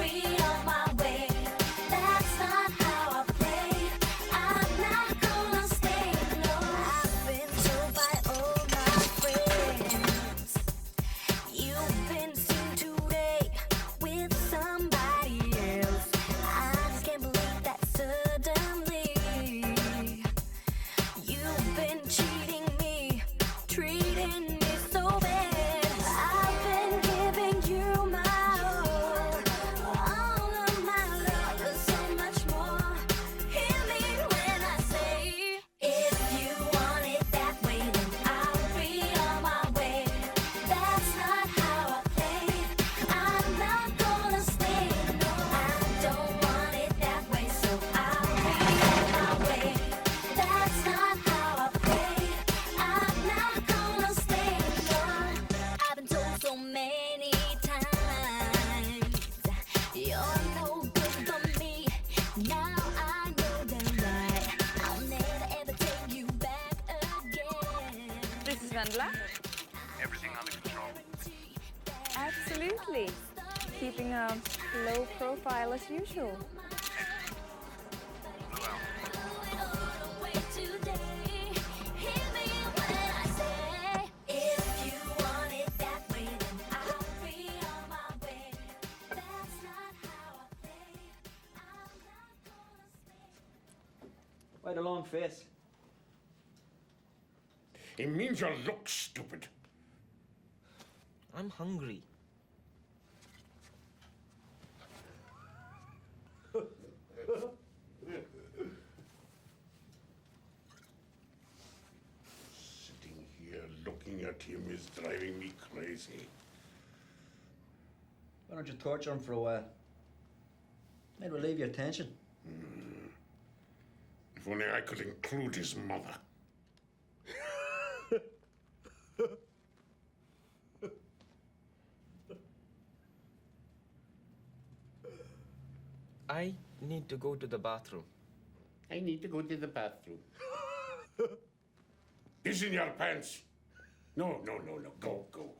Vendela? Everything under control. Absolutely. Keeping a low profile as usual. Why the long face? It means you look stupid. I'm hungry. Sitting here looking at him is driving me crazy. Why don't you torture him for a while? Might relieve your tension. If only I could include his mother. I need to go to the bathroom. I need to go to the bathroom. Piss in your pants. No. Go.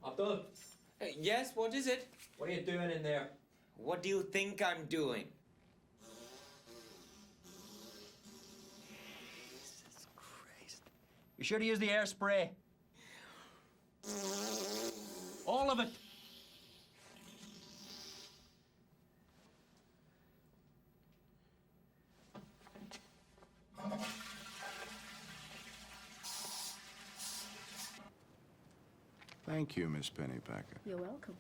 Abdul. Yes, what is it? What are you doing in there? What do you think I'm doing? Jesus Christ. You sure to use the air spray? All of it. Thank you, Miss Pennypacker. You're welcome.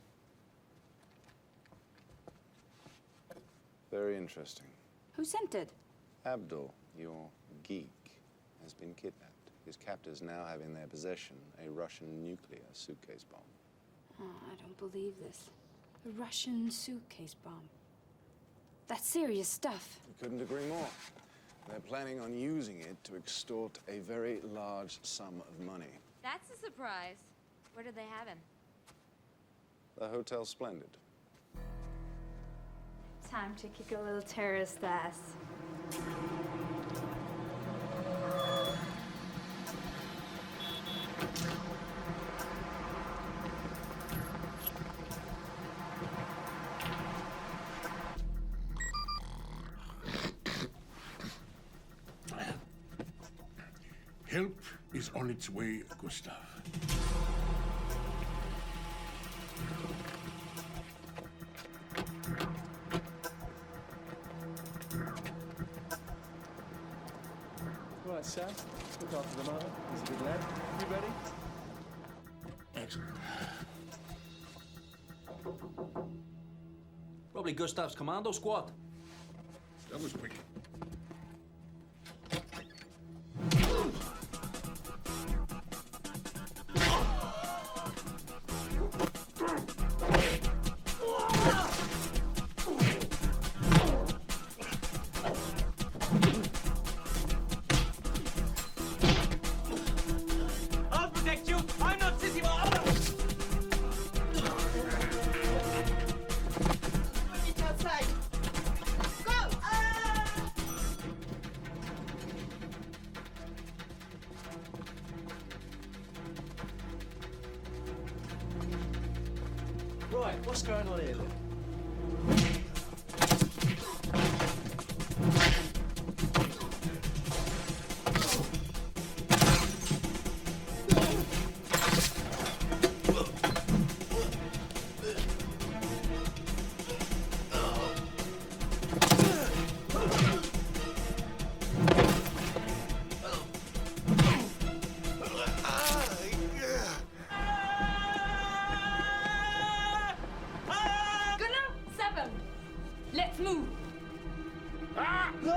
Very interesting. Who sent it? Abdul, your geek, has been kidnapped. His captors now have in their possession a Russian nuclear suitcase bomb. Oh, I don't believe this. A Russian suitcase bomb. That's serious stuff. I couldn't agree more. They're planning on using it to extort a very large sum of money. That's a surprise. Where do they have him? The Hotel Splendid. Time to kick a little terrorist ass. Help is on its way, Gustav. Right, Sam. Look after the mother. He's a good lad. You ready? Excellent. Probably Gustav's commando squad. That was quick. I'll protect you. I'm not sissy, but Get outside. Go! Right, what's going on here then? Let's move. No!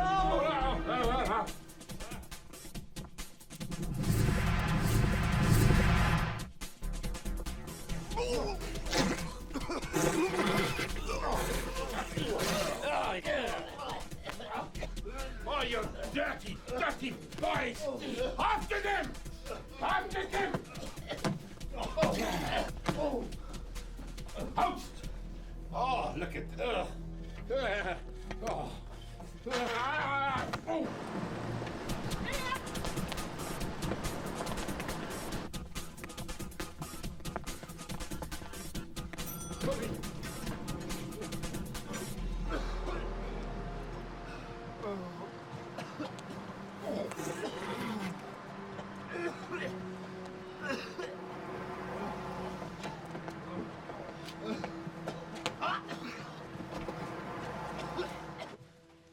Oh, you dirty, dirty boys! After them! After them! Out! Oh, look at that. Oh. Oh.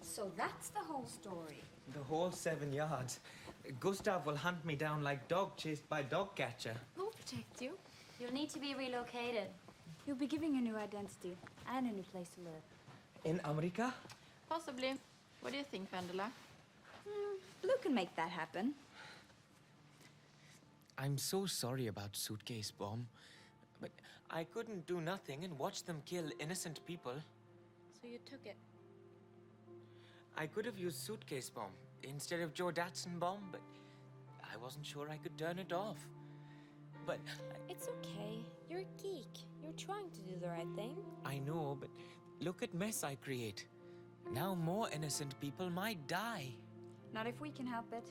So that's the whole story. The whole 7 yards. Gustav will hunt me down like dog chased by dog catcher. Who'll protect you? You'll need to be relocated. You'll be giving a new identity and a new place to live. In America? Possibly. What do you think, Vendela? Blue can make that happen. I'm so sorry about Suitcase Bomb, but I couldn't do nothing and watch them kill innocent people. So you took it. I could have used Suitcase Bomb instead of Joe Datson Bomb, but I wasn't sure I could turn it off. But It's okay. You're a geek. You're trying to do the right thing. I know, but look at mess I create. Now more innocent people might die. Not if we can help it.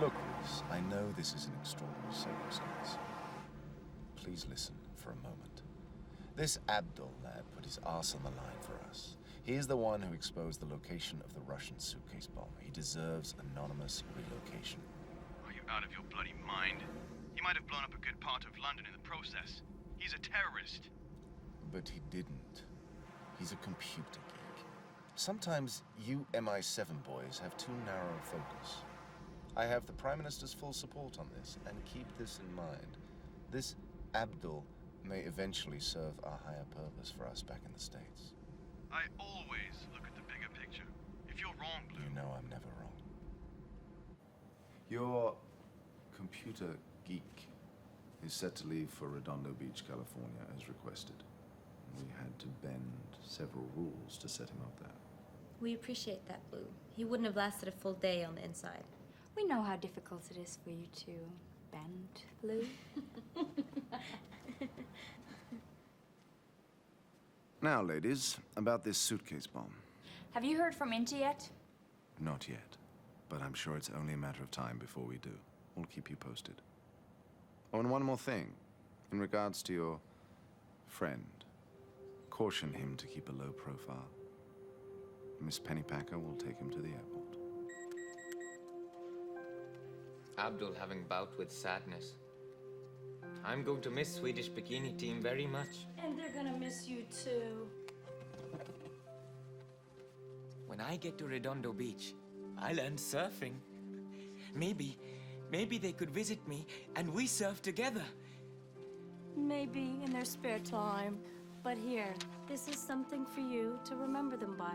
Look, Reese, I know this is an extraordinary circumstance. Please listen for a moment. This Abdul lad put his arse on the line for us. He is the one who exposed the location of the Russian suitcase bomb. He deserves anonymous relocation. Are you out of your bloody mind? He might have blown up a good part of London in the process. He's a terrorist. But he didn't. He's a computer geek. Sometimes you MI7 boys have too narrow a focus. I have the Prime Minister's full support on this, and keep this in mind. This Abdul may eventually serve a higher purpose for us back in the States. I always look at the bigger picture. If you're wrong, Blue... You know I'm never wrong. Your computer geek is set to leave for Redondo Beach, California, as requested. We had to bend several rules to set him up there. We appreciate that, Blue. He wouldn't have lasted a full day on the inside. We know how difficult it is for you to bend, Blue. Now, ladies, about this suitcase bomb. Have you heard from Inti yet? Not yet, but I'm sure it's only a matter of time before we do. We'll keep you posted. Oh, and one more thing. In regards to your friend, caution him to keep a low profile. Miss Pennypacker will take him to the airport. Abdul having bout with sadness. I'm going to miss Swedish bikini team very much. And they're gonna miss you too. When I get to Redondo Beach, I'll learn surfing. Maybe they could visit me and we surf together. Maybe in their spare time. But here, this is something for you to remember them by.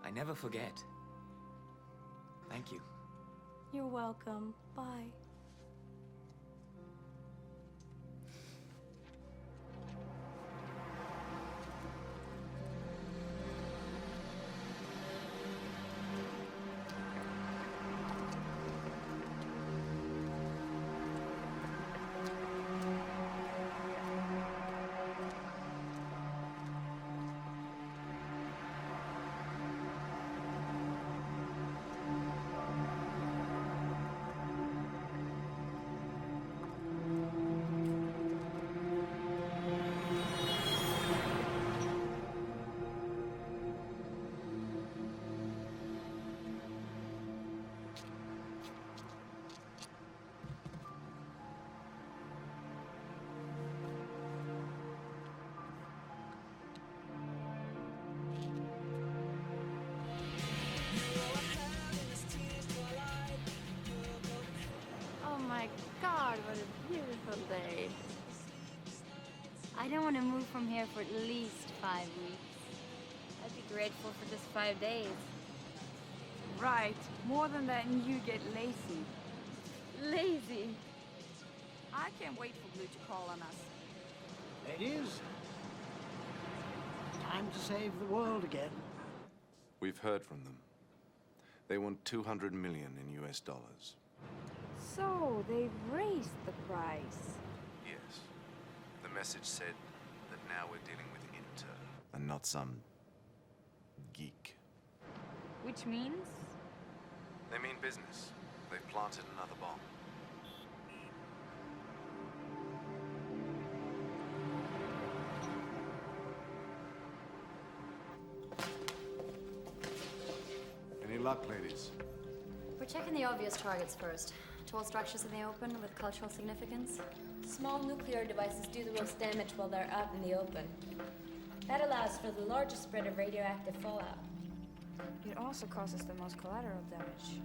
I never forget. Thank you. You're welcome. Bye. God, what a beautiful day. I don't want to move from here for at least 5 weeks. I'd be grateful for just 5 days. Right, more than that and you get lazy. Lazy? I can't wait for Blue to call on us. Ladies, time to save the world again. We've heard from them. They want 200 million in US dollars. So, they've raised the price. Yes. The message said that now we're dealing with Inter, and not some geek. Which means? They mean business. They've planted another bomb. Any luck, ladies? We're checking the obvious targets first. Tall structures in the open with cultural significance. Small nuclear devices do the most damage while they're out in the open. That allows for the largest spread of radioactive fallout. It also causes the most collateral damage.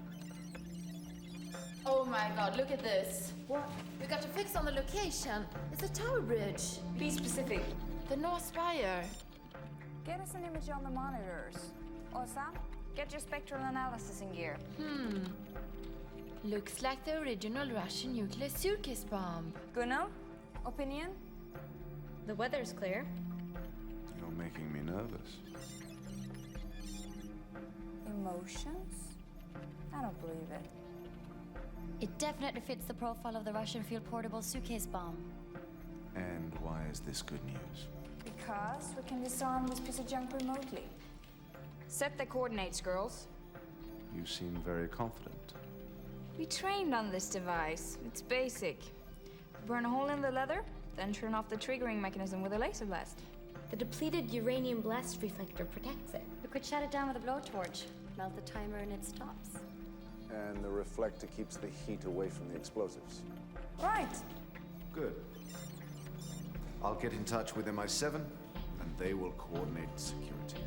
Oh my god, look at this. What? We got to fix on the location. It's a tower bridge. Be specific. The North Spire. Get us an image on the monitors. Osa, get your spectral analysis in gear. Looks like the original Russian nuclear suitcase bomb. Gunnar, opinion? The weather's clear. You're making me nervous. Emotions? I don't believe it. It definitely fits the profile of the Russian field portable suitcase bomb. And why is this good news? Because we can disarm this piece of junk remotely. Set the coordinates, girls. You seem very confident. We trained on this device. It's basic. Burn a hole in the leather, then turn off the triggering mechanism with a laser blast. The depleted uranium blast reflector protects it. We could shut it down with a blowtorch. Melt the timer and it stops. And the reflector keeps the heat away from the explosives. Right. Good. I'll get in touch with MI7, and they will coordinate security.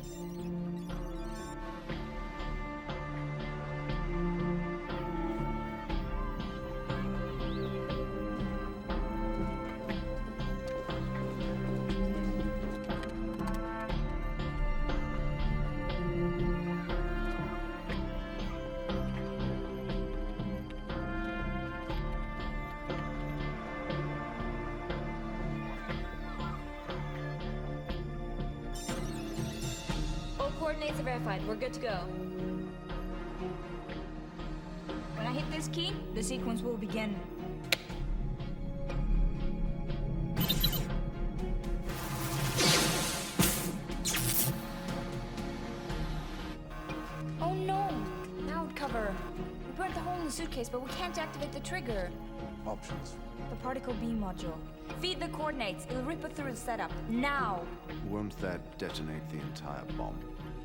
Coordinates are verified. We're good to go. When I hit this key, the sequence will begin. Oh no! Cloud cover. We burnt the hole in the suitcase, but we can't activate the trigger. Options. The particle beam module. Feed the coordinates. It'll rip it through the setup. Now! Won't that detonate the entire bomb?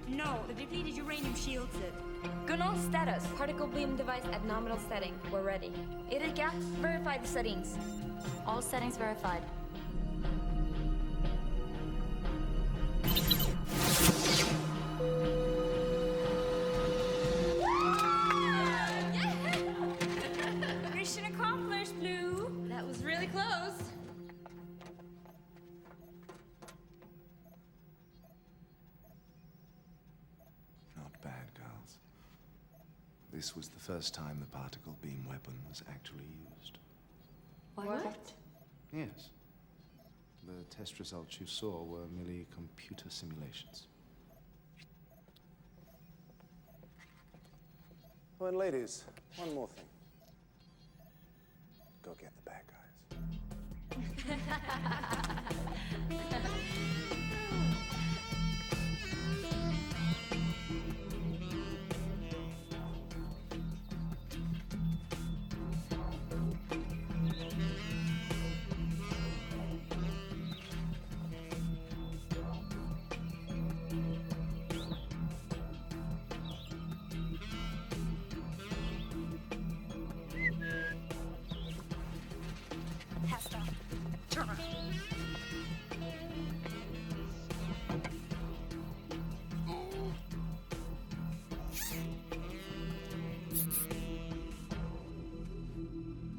No, the depleted uranium shields it. Gunnar, status. Particle beam device at nominal setting. We're ready. Erika, verify the settings. All settings verified. Mission accomplished, Blue. That was really close. This was the first time the particle beam weapon was actually used. What? Yes. The test results you saw were merely computer simulations. Oh, and ladies, one more thing. Go get the bad guys.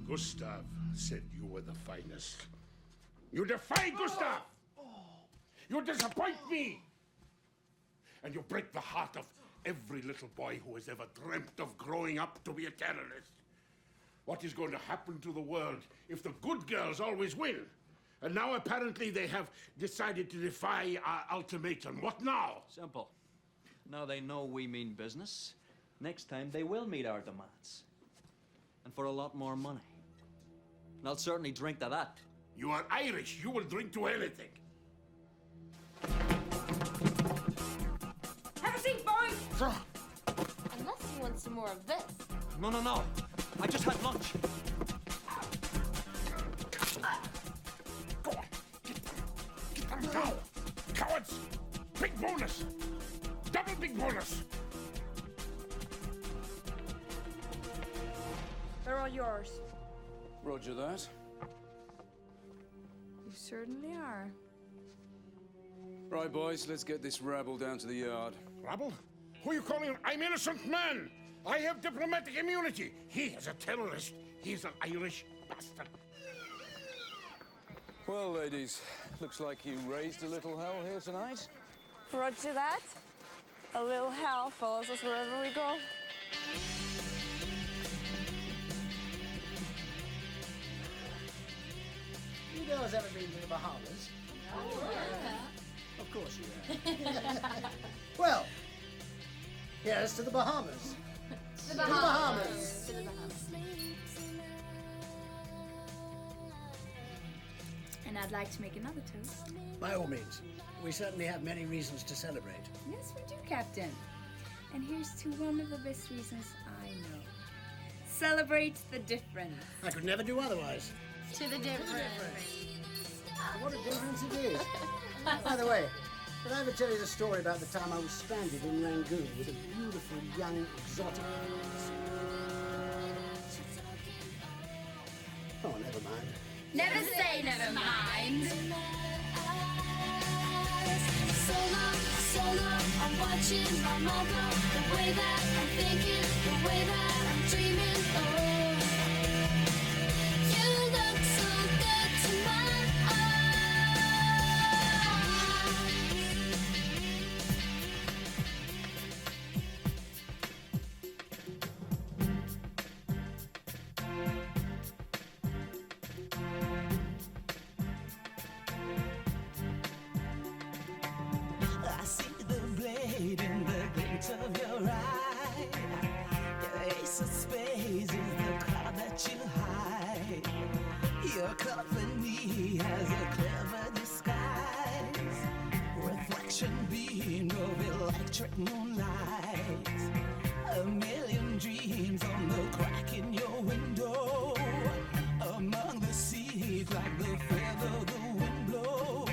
Gustav, said you were the finest. You defy Gustav! You disappoint me! And you break the heart of every little boy who has ever dreamt of growing up to be a terrorist. What is going to happen to the world if the good girls always win? And now apparently they have decided to defy our ultimatum. What now? Simple. Now they know we mean business. Next time they will meet our demands. And for a lot more money. And I'll certainly drink to that. You are Irish. You will drink to anything. Have a seat, boys! Unless you want some more of this. No, no, no. I just had lunch. Go on. Get them down. Cowards. Big bonus. Double big bonus. They're all yours. Roger that. You certainly are. Right, boys, let's get this rabble down to the yard. Rabble? Who are you calling? I'm innocent man. I have diplomatic immunity. He is a terrorist. He's an Irish bastard. Well, ladies, looks like you raised a little hell here tonight. Roger that. A little hell follows us wherever we go. You girls ever been to the Bahamas? Oh, yeah. Of course you have. Well, here's to the Bahamas. The Bahamas. To the Bahamas. And I'd like to make another toast. By all means. We certainly have many reasons to celebrate. Yes, we do, Captain. And here's to one of the best reasons I know. Celebrate the difference. I could never do otherwise. To the difference. What a difference it is. By the way, did I ever tell you the story about the time I was stranded in Rangoon with a beautiful young exotic? Oh, never mind. Never say never mind. So long, I'm watching my mother. The way that I'm thinking, the way that I'm dreaming. Oh, you look so good to my I see the blade in the glint of your eye. Your ace of spades is the cloud that you hide. Your company has a clever disguise. Reflection beam of electric moonlight. A million dreams on the crack in your window. Among the seeds like the feather the wind blows.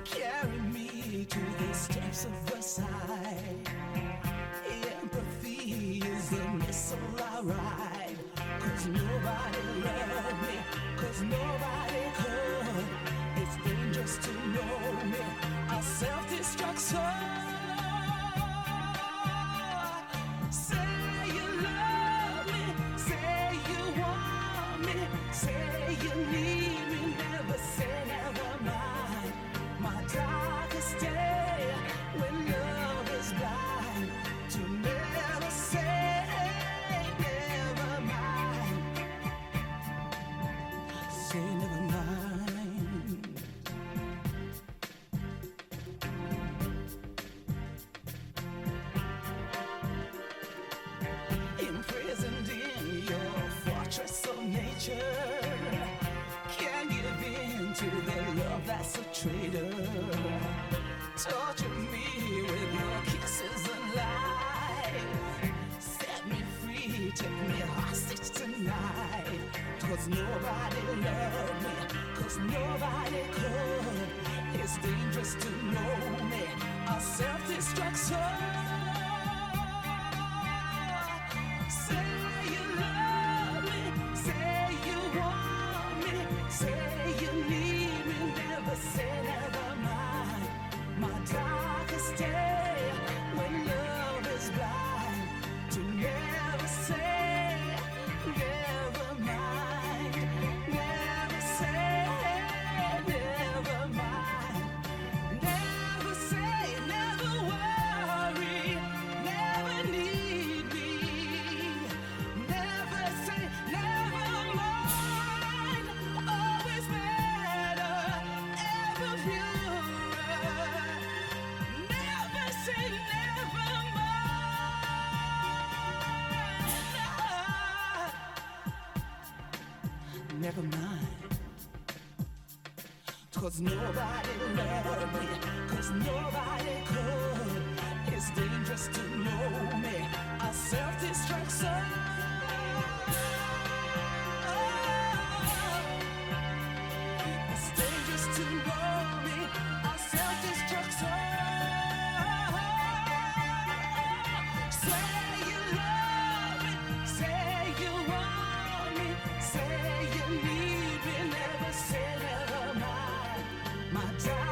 Carry me to the steps of Versailles. Empathy is the missile I ride. 'Cause nobody loved me, 'cause nobody could. It's dangerous to know me. I self-destruct so. Say you love me, say you want me, say you need me, never say never mind. My darkest day when love is blind, to never say never mind. Say never mind. Imprisoned in your fortress of nature, can't give in to the love that's a traitor. Torture me with your kisses alive. Set me free, take me hostage tonight. 'Cause nobody loved me, 'cause nobody could. It's dangerous to know me. I'll self-destruct so. Say you love me, say you want me, say you need me, never say never mind. My darkest day when love is blind, to never say never mind. never mind. 'Cause nobody loved me, 'cause nobody could. It's dangerous to know me, a self-destruction. It's dangerous to know me, a self-destruction. Say you love me, say you want me, say you need me, never say never mind. My darling.